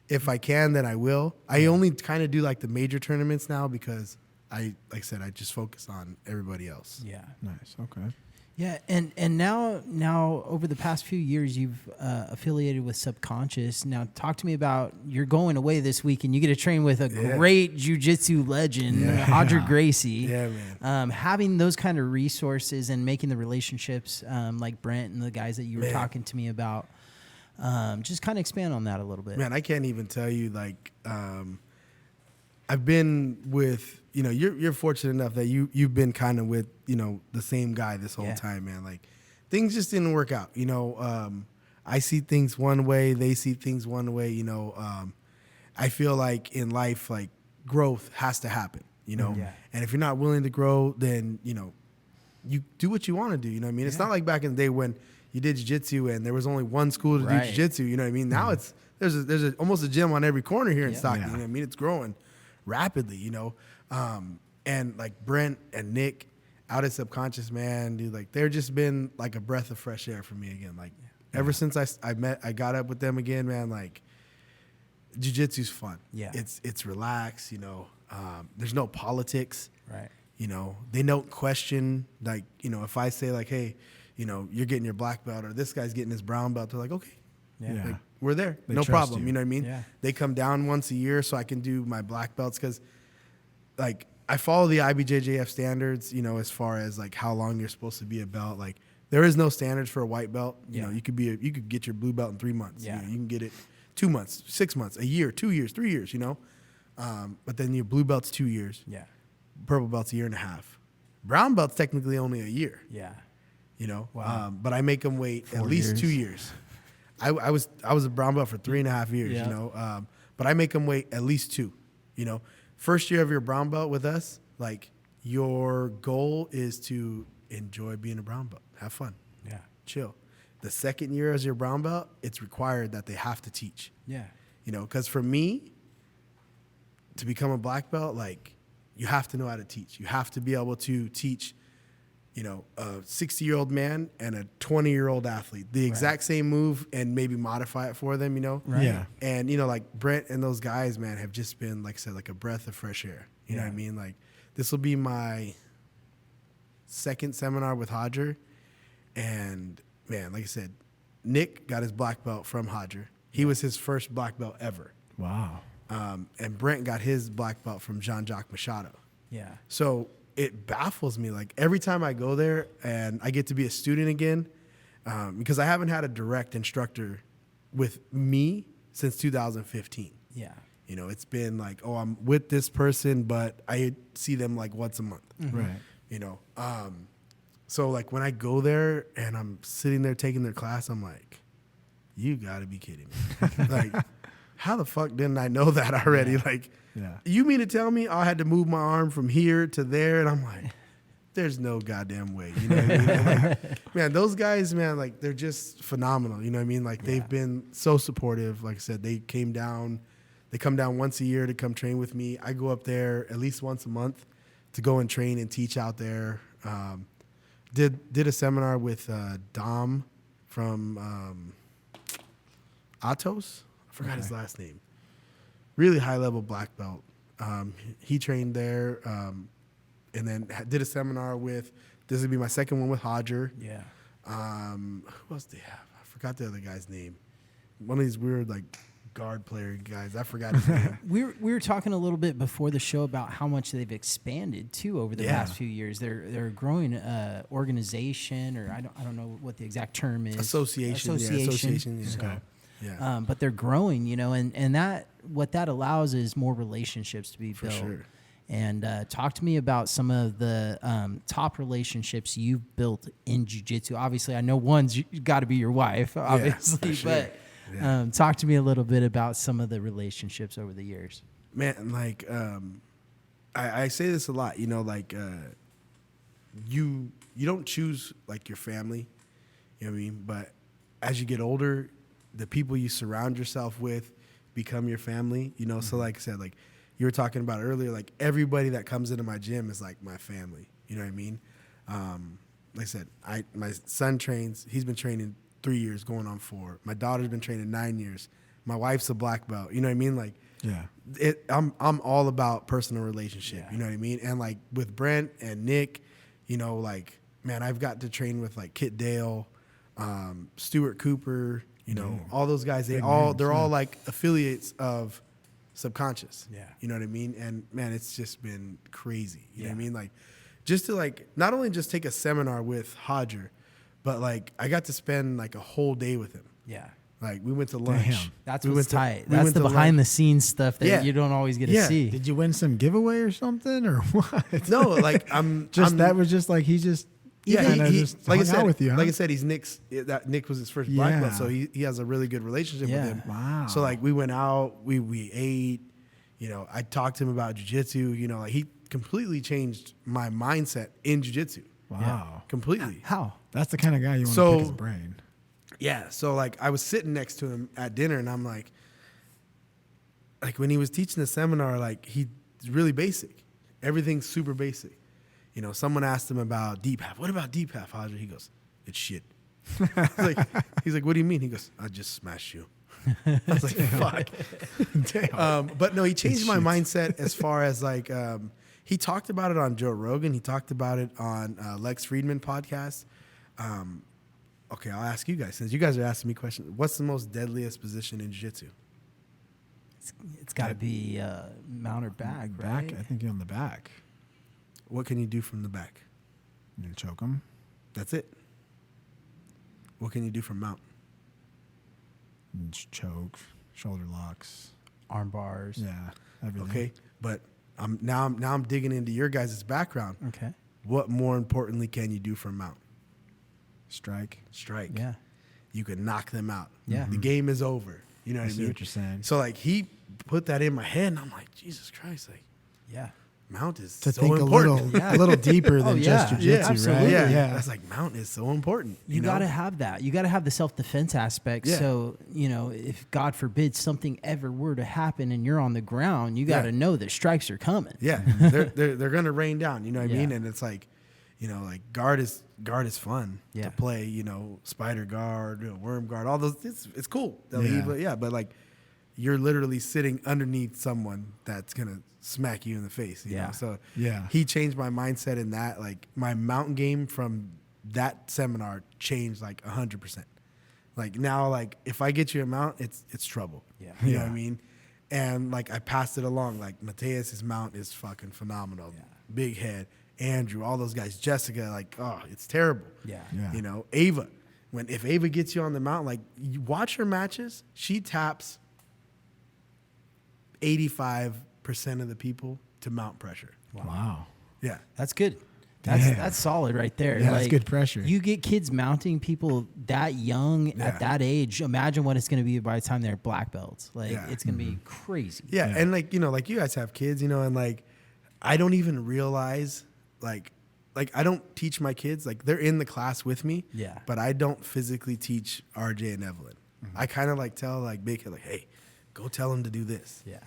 if I can, then I will. I only kind of do like the major tournaments now because like I said, I just focus on everybody else. Yeah. Nice. Okay. Yeah, and now over the past few years, you've affiliated with Subconscious. Now, talk to me about you're going away this week, and you get to train with a great jiu-jitsu legend, Audrey Gracie. Yeah, man. Having those kind of resources and making the relationships like Brent and the guys that you were talking to me about, just kind of expand on that a little bit. Man, I can't even tell you. Like, I've been with you're fortunate enough that you've been kind of with the same guy this whole time, man. Like things just didn't work out. I see things one way, they see things one way. I feel like in life, like growth has to happen. And if you're not willing to grow, then you do what you want to do. You know what I mean? It's not like back in the day when you did jiu-jitsu and there was only one school to do jiu-jitsu. You know what I mean? Now there's almost a gym on every corner here in Stockton. You know what I mean? It's growing rapidly, and like Brent and Nick out at Subconscious, man, dude, like they're just been like a breath of fresh air for me again. Like ever since I got up with them again, man, like jiu-jitsu's fun. Yeah. It's relaxed, there's no politics. Right. They don't question, like, if I say like, hey, you're getting your black belt or this guy's getting his brown belt, they're like, okay. Yeah. Like, we're there. They No trust problem. you. You know what I mean? Yeah. They come down once a year so I can do my black belts because, like, I follow the IBJJF standards, as far as, like, how long you're supposed to be a belt. Like, there is no standards for a white belt. You could get your blue belt in 3 months. Yeah. You can get it 2 months, 6 months, a year, 2 years, 3 years, But then your blue belt's 2 years. Yeah. Purple belt's a year and a half. Brown belt's technically only a year. Yeah. Wow. But I make them wait 4 at least years. 2 years. I was a brown belt for 3.5 years, but I make them wait at least 2. First year of your brown belt with us, like your goal is to enjoy being a brown belt, have fun, chill. The second year as your brown belt, it's required that they have to teach. Yeah. Because for me, to become a black belt, like you have to know how to teach. You have to be able to teach a 60-year-old man and a 20-year-old athlete, the exact same move and maybe modify it for them, Right. Yeah. And, like Brent and those guys, man, have just been, like I said, like a breath of fresh air. You know what I mean? Like this will be my second seminar with Hodger. And, man, like I said, Nick got his black belt from Hodger. He was his first black belt ever. Wow. And Brent got his black belt from Jean-Jacques Machado. Yeah. So it baffles me. Like every time I go there and I get to be a student again, because I haven't had a direct instructor with me since 2015. Yeah. You know, it's been like, oh, I'm with this person, but I see them like once a month. Mm-hmm. Right. You know, so like when I go there and I'm sitting there taking their class, I'm like, you got to be kidding me. Like, how the fuck didn't I know that already? Yeah. Like, Yeah. you mean to tell me I had to move my arm from here to there? And I'm like, there's no goddamn way. You know what I mean? And like, man, those guys, man, like they're just phenomenal. You know what I mean? Like they've been so supportive. Like I said, they come down once a year to come train with me. I go up there at least once a month to go and train and teach out there. Did a seminar with Dom from Atos. I forgot his last name. Really high level black belt. He trained there, and then did a seminar with. This would be my second one with Hodger. Yeah. Who else do they have? I forgot the other guy's name. One of these weird like guard player guys. I forgot his name. We were talking a little bit before the show about how much they've expanded too over the past few years. They're a growing organization, or I don't know what the exact term is. Association. Yeah, association. Yeah. Okay. Yeah. But they're growing, you know, and that what that allows is more relationships to be built. sure. And talk to me about some of the top relationships you've built in jiu-jitsu. Obviously, I know one's got to be your wife, obviously, for sure. but Yeah. talk to me a little bit about some of the relationships over the years. Man, like I say this a lot, you know, like you don't choose like your family, you know what I mean? But as you get older, the people you surround yourself with become your family, you know? So like I said, like you were talking about earlier, like everybody that comes into my gym is like my family, you know what I mean? Like I said, my son trains, he's been training 3 years, going on 4. My daughter's been training 9 years. My wife's a black belt, you know what I mean? Like, Yeah. I'm all about personal relationship. Yeah. You know what I mean? And like with Brent and Nick, you know, like, man, I've got to train with like Kit Dale, Stuart Cooper, you know, all those guys. They're all like affiliates of Subconscious. Yeah. You know what I mean? And man, it's just been crazy. You know what I mean? Like just to like, not only just take a seminar with Hodger, but like I got to spend like a whole day with him. Yeah. Like we went to lunch. Damn. That's We what's went to- tight. we That's went the to behind lunch. the scenes stuff that Yeah. you don't always get to Yeah. see. Did you win some giveaway or something, or what? No, like that was just like he just Yeah, kinda he just like I hung said, out with you, huh? like I said, he's Nick's. That Nick was his first black belt, Yeah. so he has a really good relationship Yeah. with him. Wow. So like we went out, we ate. You know, I talked to him about jiu-jitsu. You know, like he completely changed my mindset in jiu-jitsu. Wow. Completely. How? That's the kind of guy you want to So- pick his brain. Yeah. So like I was sitting next to him at dinner, and I'm like when he was teaching the seminar, like he's really basic. Everything's super basic. You know, someone asked him about deep half. What about deep half, Hodger? He goes, it's shit. He's like, what do you mean? He goes, I just smashed you. I was like, fuck. Damn. But no, he changed my shit. mindset as far as like, he talked about it on Joe Rogan. He talked about it on Lex Friedman podcast. Okay, I'll ask you guys, since you guys are asking me questions. What's the most deadliest position in jiu-jitsu? It's got to be mount or back, right? Back. I think you're on the back. What can you do from the back? You choke him. That's it. What can you do from mount? Choke. Shoulder locks. Arm bars. Yeah. Everything. Okay, but now I'm digging into your guys' background. Okay. What more importantly can you do from mount? Strike. Strike. Yeah. You can knock them out. Yeah. The game is over. You know I what I see mean? what you're saying. So like he put that in my head, and I'm like, Jesus Christ, like Yeah. mount is To so think important. Yeah. a little deeper than Oh, just yeah. jiu-jitsu, absolutely. right? Yeah. That's like mount is so important. You know? got to have that. You got to have the self-defense aspect. Yeah. So, you know, if God forbid something ever were to happen and you're on the ground, you got to Yeah. know that strikes are coming. Yeah, they're gonna rain down. You know what I mean? Yeah. And it's like, you know, like guard is fun Yeah. to play. You know, spider guard, worm guard, all those. It's cool. But like you're literally sitting underneath someone that's gonna smack you in the face. You Yeah. know? So Yeah. he changed my mindset in that. Like my mountain game from that seminar changed like 100%. Like now, like if I get you a mount, it's trouble. Yeah. You know what I mean? And like I passed it along. Like Mateus's mount is fucking phenomenal. Yeah. Big head. Andrew, all those guys. Jessica, like, oh, it's terrible. Yeah. Yeah. You know, Ava. If Ava gets you on the mount, like you watch her matches, she taps 85% of the people to mount pressure. Wow. Yeah. That's good. Damn. That's solid right there. Yeah, that's good pressure. You get kids mounting people that young at that age. Imagine what it's going to be by the time they're black belts. Like it's going to be crazy. Yeah, and like like you guys have kids, and like I don't even realize like I don't teach my kids, like they're in the class with me. Yeah. But I don't physically teach RJ and Evelyn. I kind of like tell like big kid like, hey, go tell them to do this. Yeah.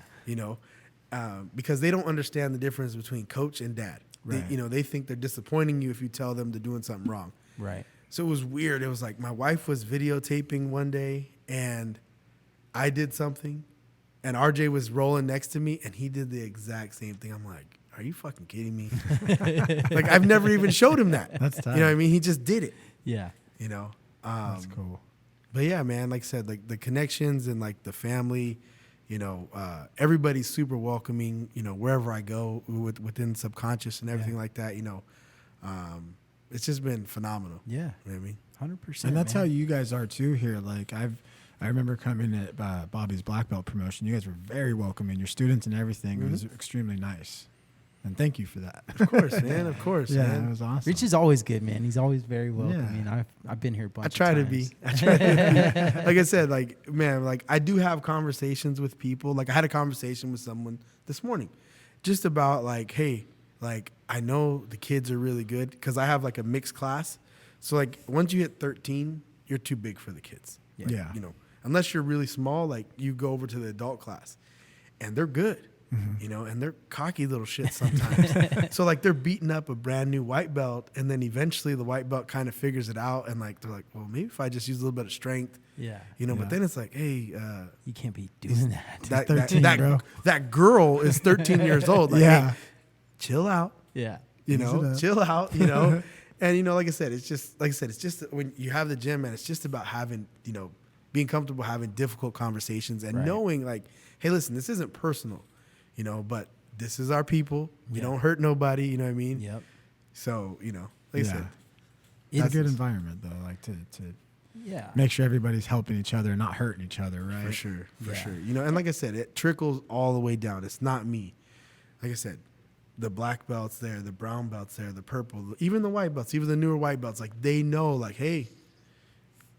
Because they don't understand the difference between coach and dad. Right. They think they're disappointing you if you tell them they're doing something wrong. Right. So it was weird. It was like my wife was videotaping one day and I did something and RJ was rolling next to me and he did the exact same thing. I'm like, are you fucking kidding me? Like I've never even showed him that. That's tough. You know what I mean? He just did it. Yeah. That's cool. But yeah, man, like I said, like the connections and like the family, everybody's super welcoming, wherever I go within subconscious and everything like that, it's just been phenomenal. Yeah. You know what I mean? 100%. And that's how you guys are too here. Like I remember coming at Bobby's black belt promotion. You guys were very welcoming. Your students and everything. It was extremely nice. And thank you for that. Of course, man. Of course, Yeah, man. it was awesome. Rich is always good, man. He's always very welcoming. I've been here a bunch of times. I try to be. Like I said, like, man, like I do have conversations with people. Like I had a conversation with someone this morning just about like, hey, like I know the kids are really good because I have like a mixed class. So like once you hit 13, you're too big for the kids. Yeah. Unless you're really small, like you go over to the adult class and they're good. And they're cocky little shit sometimes. So like they're beating up a brand new white belt and then eventually the white belt kind of figures it out and like they're like, well, maybe if I just use a little bit of strength, but then it's like, hey, you can't be doing that. that 13, bro. that girl is 13 years old. Like, hey, chill out. Yeah. Chill out, And like I said, it's just when you have the gym, man, it's just about having, being comfortable having difficult conversations and knowing like, hey, listen, this isn't personal. But this is our people. We don't hurt nobody. You know what I mean? Yep. So, like I said. It's a good environment, though, like to make sure everybody's helping each other and not hurting each other, right? For sure. And like I said, it trickles all the way down. It's not me. Like I said, the black belts there, the brown belts there, the purple, even the white belts, even the newer white belts, like they know, like, hey,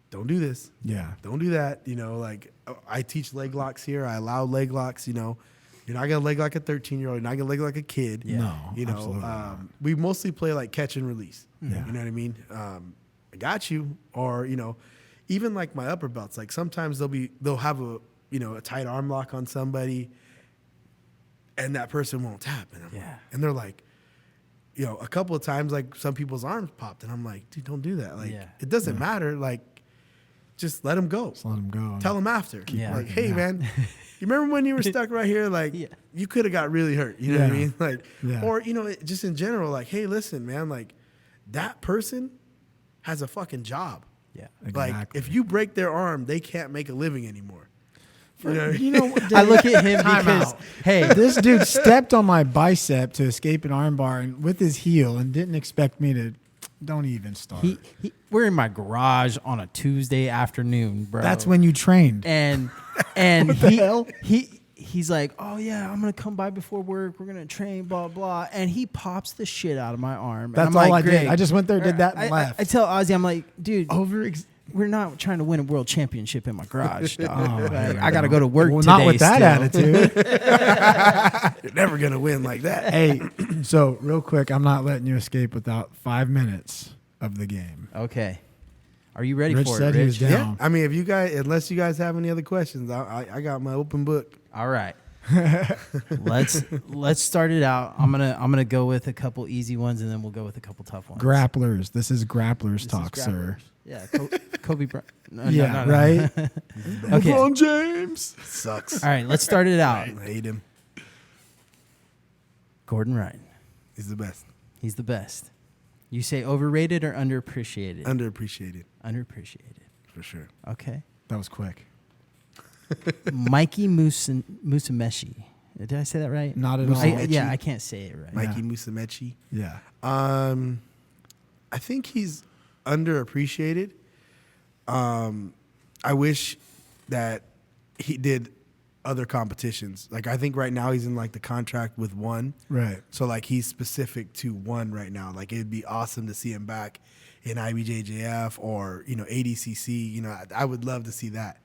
don't do this. Yeah. Don't do that. Like I teach leg locks here. I allow leg locks, You're not going to leg like a 13-year-old. You're not going to leg like a kid. Yeah. No, absolutely not. We mostly play like catch and release. Yeah. You know what I mean? I got you. Or, even like my upper belts, like sometimes they'll have a tight arm lock on somebody and that person won't tap. And they're like, a couple of times, like some people's arms popped and I'm like, dude, don't do that. Like, it doesn't matter. Like, just let them go. Just let them go. Tell them after. Yeah. Like, hey, man, you remember when you were stuck right here? Like, you could have got really hurt. You know what I mean? Like, or, just in general, like, hey, listen, man, like, that person has a fucking job. Yeah. Exactly. Like, if you break their arm, they can't make a living anymore. I look at him because, hey, this dude stepped on my bicep to escape an armbar and with his heel and didn't expect me to. Don't even start. We're in my garage on a Tuesday afternoon, bro. That's when you trained. And he's like, oh yeah, I'm gonna come by before work. We're gonna train, blah blah. And he pops the shit out of my arm. That's and I'm all like, I did. Greg, I just went there, did that, and left. I tell Ozzy, I'm like, dude, we're not trying to win a world championship in my garage, dog. I gotta go to work today. Not with that still. attitude. You're never going to win like that. Hey, so real quick, I'm not letting you escape without 5 minutes of the game. Okay. Are you ready Rich for said it, he Rich? was down. Yeah. I mean, unless you guys have any other questions, I got my open book. All right. let's start it out. I'm gonna go with a couple easy ones, and then we'll go with a couple tough ones. Grapplers. This is grapplers talk, sir. Yeah, Kobe Bryant. No, Yeah, no. right? Okay. LeBron James. Sucks. All right, let's start it out. I hate him. Gordon Ryan. He's the best. He's the best. You say overrated or underappreciated? Underappreciated. Underappreciated. for sure. Okay. That was quick. Mikey Musumeci. Did I say that right? Not at all. Yeah, I can't say it right. Mikey Musumeci. Yeah. I think he's underappreciated. I wish that he did other competitions. Like, I think right now he's in like the contract with one. Right. So like he's specific to one right now. Like, it'd be awesome to see him back in IBJJF or, ADCC. I would love to see that.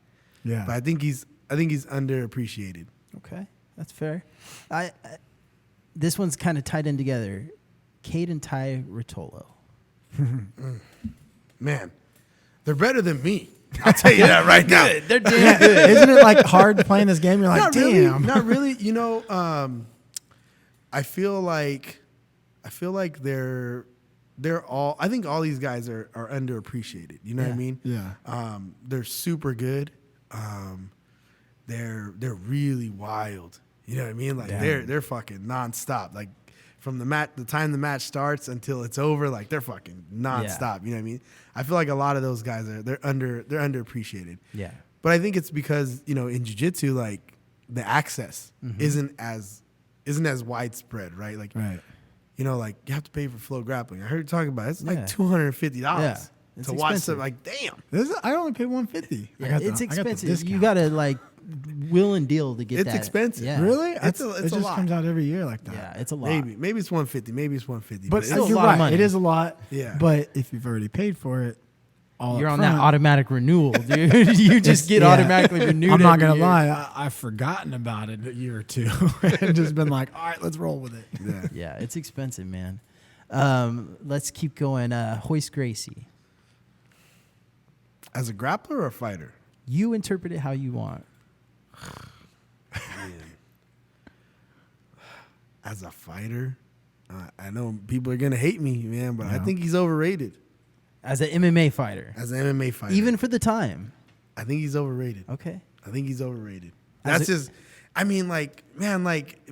Yeah. But I think he's underappreciated. Okay, that's fair. This one's kind of tied in together. Cade and Ty Rotolo. Man, they're better than me. I'll tell you that right now. They're damn good. Isn't it like hard playing this game? You're like, Not damn. really, not really. I feel like they're all. I think all these guys are underappreciated. You know what I mean? Yeah. They're super good. They're really wild. You know what I mean? Like they're fucking nonstop. Like from the time the match starts until it's over, like they're fucking nonstop. You know what I mean? I feel like a lot of those guys they're underappreciated. Yeah. But I think it's because, in jiu-jitsu, like the access isn't as widespread, right? Like, Right. Like you have to pay for flow grappling. I heard you talking about it. It's like Yeah. $250 Yeah. It's to watch expensive. something. Like, damn. I only paid $150. Yeah, it's expensive. You got to like will and deal to get It's that. expensive. Yeah. Really? It's it a just lot. comes out every year like that. Yeah, it's a lot. Maybe it's 150. Maybe it's 150. But still a you're lot of right. money. It is a lot. Yeah. But if you've already paid for it, You're up on that front, automatic renewal, dude. You just get automatically renewed. I'm not every gonna year. lie. I've forgotten about it a year or two and just been like, all right, let's roll with it. yeah. Yeah, it's expensive, man. Let's keep going. Hoist Gracie. As a grappler or a fighter? You interpret it how you want. Man. As a fighter, I know people are gonna hate me, man, but I think he's overrated. As an MMA fighter. As an MMA fighter, Even for the time. I think he's overrated. Okay. I think he's overrated. As That's a- just,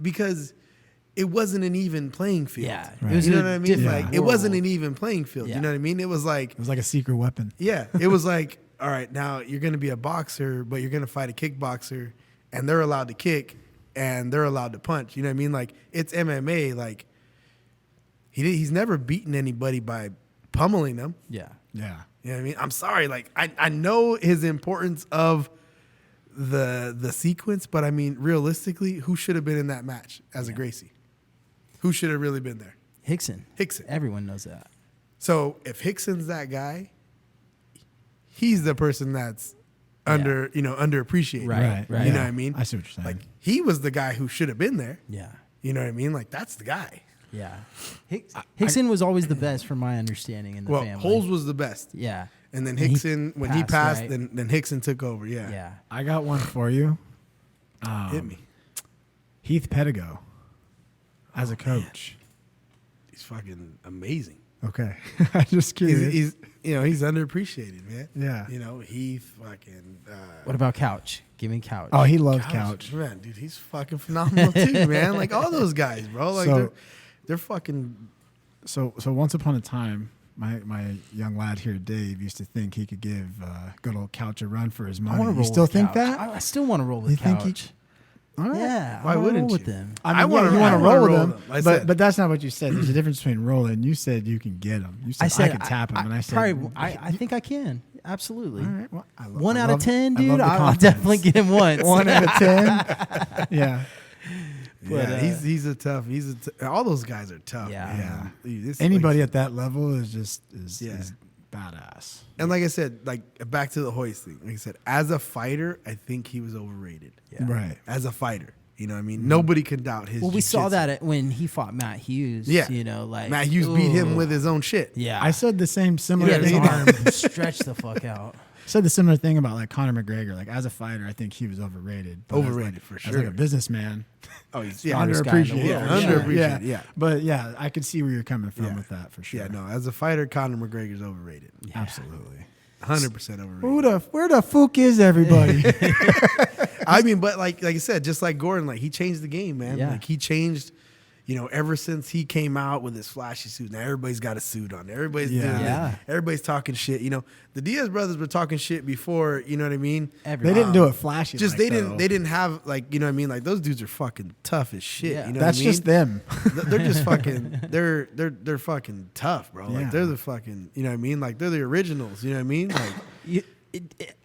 because it wasn't an even playing field. Yeah. Right. It was You know a what I mean? different Like, it world. wasn't an even playing field. Yeah. You know what I mean? It was like, It was like a secret weapon. yeah, it was like, all right, now you're going to be a boxer, but you're going to fight a kickboxer, and they're allowed to kick, and they're allowed to punch. You know what I mean? Like, it's MMA. Like, he's never beaten anybody by pummeling them. Yeah. Yeah. You know what I mean? I'm sorry. Like, I know his importance of the sequence, but I mean, realistically, who should have been in that match as a Gracie? Who should have really been there? Hickson. Hickson. Everyone knows that. So if Hickson's that guy, he's the person that's underappreciated. Right. You know what I mean? I see what you're saying. Like, he was the guy who should have been there. Yeah. You know what I mean? Like, that's the guy. Yeah. Hickson was always the best from my understanding in the family. Holes was the best. Yeah. And then And he Hickson, when he passed, right? then Hickson took over. Yeah. Yeah. I got one for you. Hit me. Heath Pedigo as a coach. He's fucking amazing. Okay. I'm just curious. He's underappreciated, man. Yeah. Heath fucking. What about Couch? Give me Couch. Oh, he loves Couch. Man, dude, he's fucking phenomenal too, man. Like all those guys, bro. Like So- they're fucking. So once upon a time, my young lad here, Dave, used to think he could give good old Couch a run for his I want money. to roll You still with think Couch. that? I still want to roll with You think Couch. All right. Yeah. Why I wanna wouldn't roll with you? them? I mean, I wanna- you want I to wanna roll with roll them, them. I said- but that's not what you said. There's a difference between rolling. You said you can get them. You said I could tap them, and I said I think I can. Absolutely. All right, well, One out of 10, I love dude. the I'll confidence. definitely get him once. 1 out of 10. Yeah. But, yeah, he's a tough. All those guys are tough. Yeah. Man. Dude, this- Anybody like- at that level is just Yeah. is badass. and like I said, like back to the Hoist thing. Like I said, as a fighter, I think he was overrated. Yeah. Right. As a fighter, you know what I mean? Nobody can doubt his. Well, we saw jiu-jitsu. that when he fought Matt Hughes. Yeah. Like Matt Hughes beat him ooh. with his own shit. Yeah. I said the same He similar had his thing. arm stretched the fuck out. Said the similar thing about like Conor McGregor. Like as a fighter, I think he was overrated. But Overrated, as, for As like sure. a businessman, Oh, he's Smartest guy in the underappreciated. world. for sure. Underappreciated, yeah. But yeah, I could see where you're coming from Yeah. with that for sure. Yeah, no. As a fighter, Conor McGregor's overrated. Absolutely. 100% overrated. Where the fuck is everybody? I mean, but like I said, just like Gordon, like he changed the game, man. Yeah. Like he changed, ever since he came out with his flashy suit, now everybody's got a suit on. Everybody's doing Yeah. it. Everybody's talking shit. The Diaz brothers were talking shit before. You know what I mean? They didn't do it flashy. Just like, they didn't have like, you know what I mean? Like those dudes are fucking tough as shit. Yeah. You know That's what I mean? just them. They're just fucking. They're fucking tough, bro. Yeah. Like they're the fucking. You know what I mean? Like they're the originals. You know what I mean? Like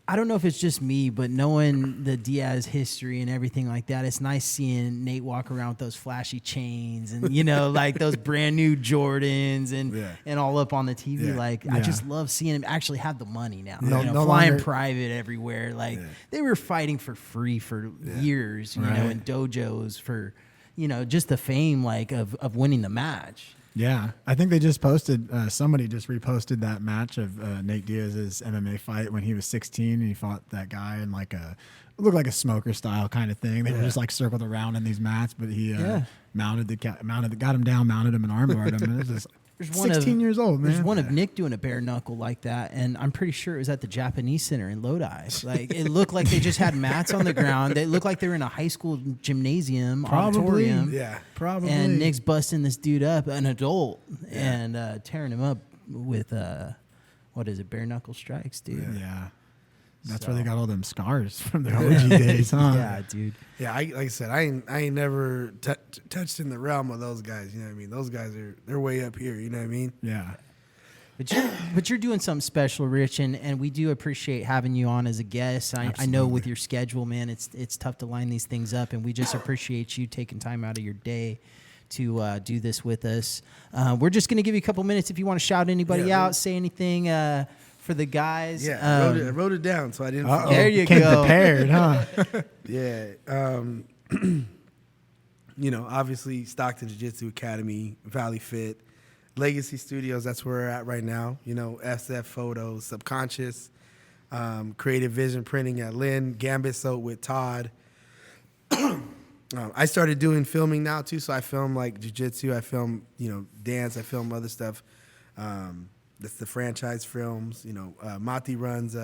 I don't know if it's just me, but knowing the Diaz history and everything like that, it's nice seeing Nate walk around with those flashy chains and like those brand new Jordans and all up on the TV. Yeah. Like I just love seeing him actually have the money now. No flying longer- private everywhere. Like they were fighting for free for years, you know, in dojos for just the fame of winning the match. Yeah, I think they just posted, somebody just reposted that match of Nate Diaz's MMA fight when he was 16 and he fought that guy in it looked like a smoker style kind of thing. They were just circled around in these mats, but he got him down, mounted him and armbarred him. And it was just 16 years old, man. There's one of Nick doing a bare knuckle like that, and I'm pretty sure it was at the Japanese Center in Lodi. It looked like they just had mats on the ground. They looked like they were in a high school gymnasium auditorium. yeah. Probably. And Nick's busting this dude up, an adult, and tearing him up with bare knuckle strikes, dude. Yeah. That's where they got all them scars from their OG days, huh? Yeah, dude. Yeah, like I said, I ain't never touched in the realm of those guys. You know what I mean? Those guys they're way up here. You know what I mean? Yeah. But you're doing something special, Rich, and we do appreciate having you on as a guest. I know with your schedule, man, it's tough to line these things up, and we just appreciate you taking time out of your day to do this with us. We're just going to give you a couple minutes if you want to shout anybody out, say anything for the guys. Yeah, I wrote it down so I didn't. Uh-oh. There you Came go. prepared, huh? Yeah. Obviously Stockton Jiu-Jitsu Academy, Valley Fit, Legacy Studios, that's where we're at right now. SF Photos, Subconscious, Creative Vision Printing at Lynn, Gambit Soap with Todd. I started doing filming now too, so I film jiu-jitsu, I film, dance, I film other stuff. That's the franchise films. Mati runs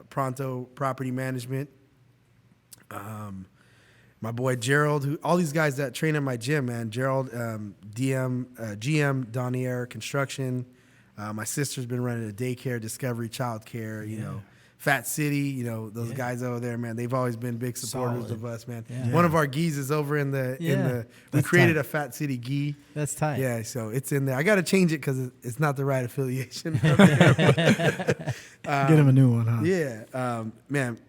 Pronto Property Management. My boy Gerald, all these guys that train at my gym, man. Gerald, GM Donier Construction. My sister's been running a daycare, Discovery Childcare. Fat City. Those guys over there, man. They've always been big supporters of us, man. Yeah. One of our gis is over in the. We created a Fat City gi. That's tight. Yeah, so it's in there. I got to change it because it's not the right affiliation. Get him a new one, huh? Yeah, man.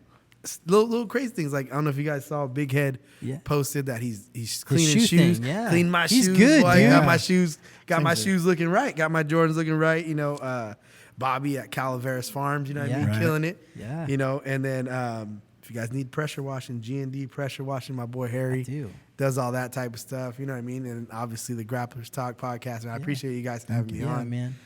Little crazy things. I don't know if you guys saw Big Head posted that he's cleaning shoe shoes. thing, yeah. Clean my He's shoes. good, boy. dude. Got my shoes. Got my shoes looking right. Got my Jordans looking right. Bobby at Calaveras Farms. You know what I mean? Right. Killing it. Yeah. And then if you guys need pressure washing, G&D pressure washing, my boy Harry I do. does all that type of stuff. You know what I mean? And obviously the Grapplers Talk podcast. And I appreciate you guys having me on. man.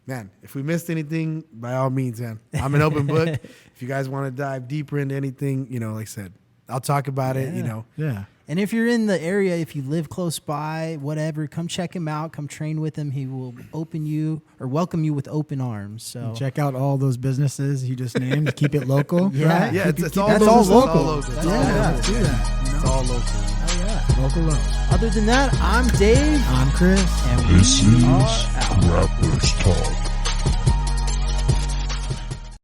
Man, if we missed anything, by all means, man, I'm an open book. If you guys want to dive deeper into anything, like I said, I'll talk about it, Yeah. And if you're in the area, if you live close by, whatever, come check him out. Come train with him. He will welcome you with open arms. So Check out all those businesses he just named. Keep it local. Yeah. Right? Yeah, it's all That's local. all local. It's all local. Yeah, do that. It's all local. oh yeah. Local love. Other than that, I'm Dave, I'm Chris. and This we is are out. Rappers Talk.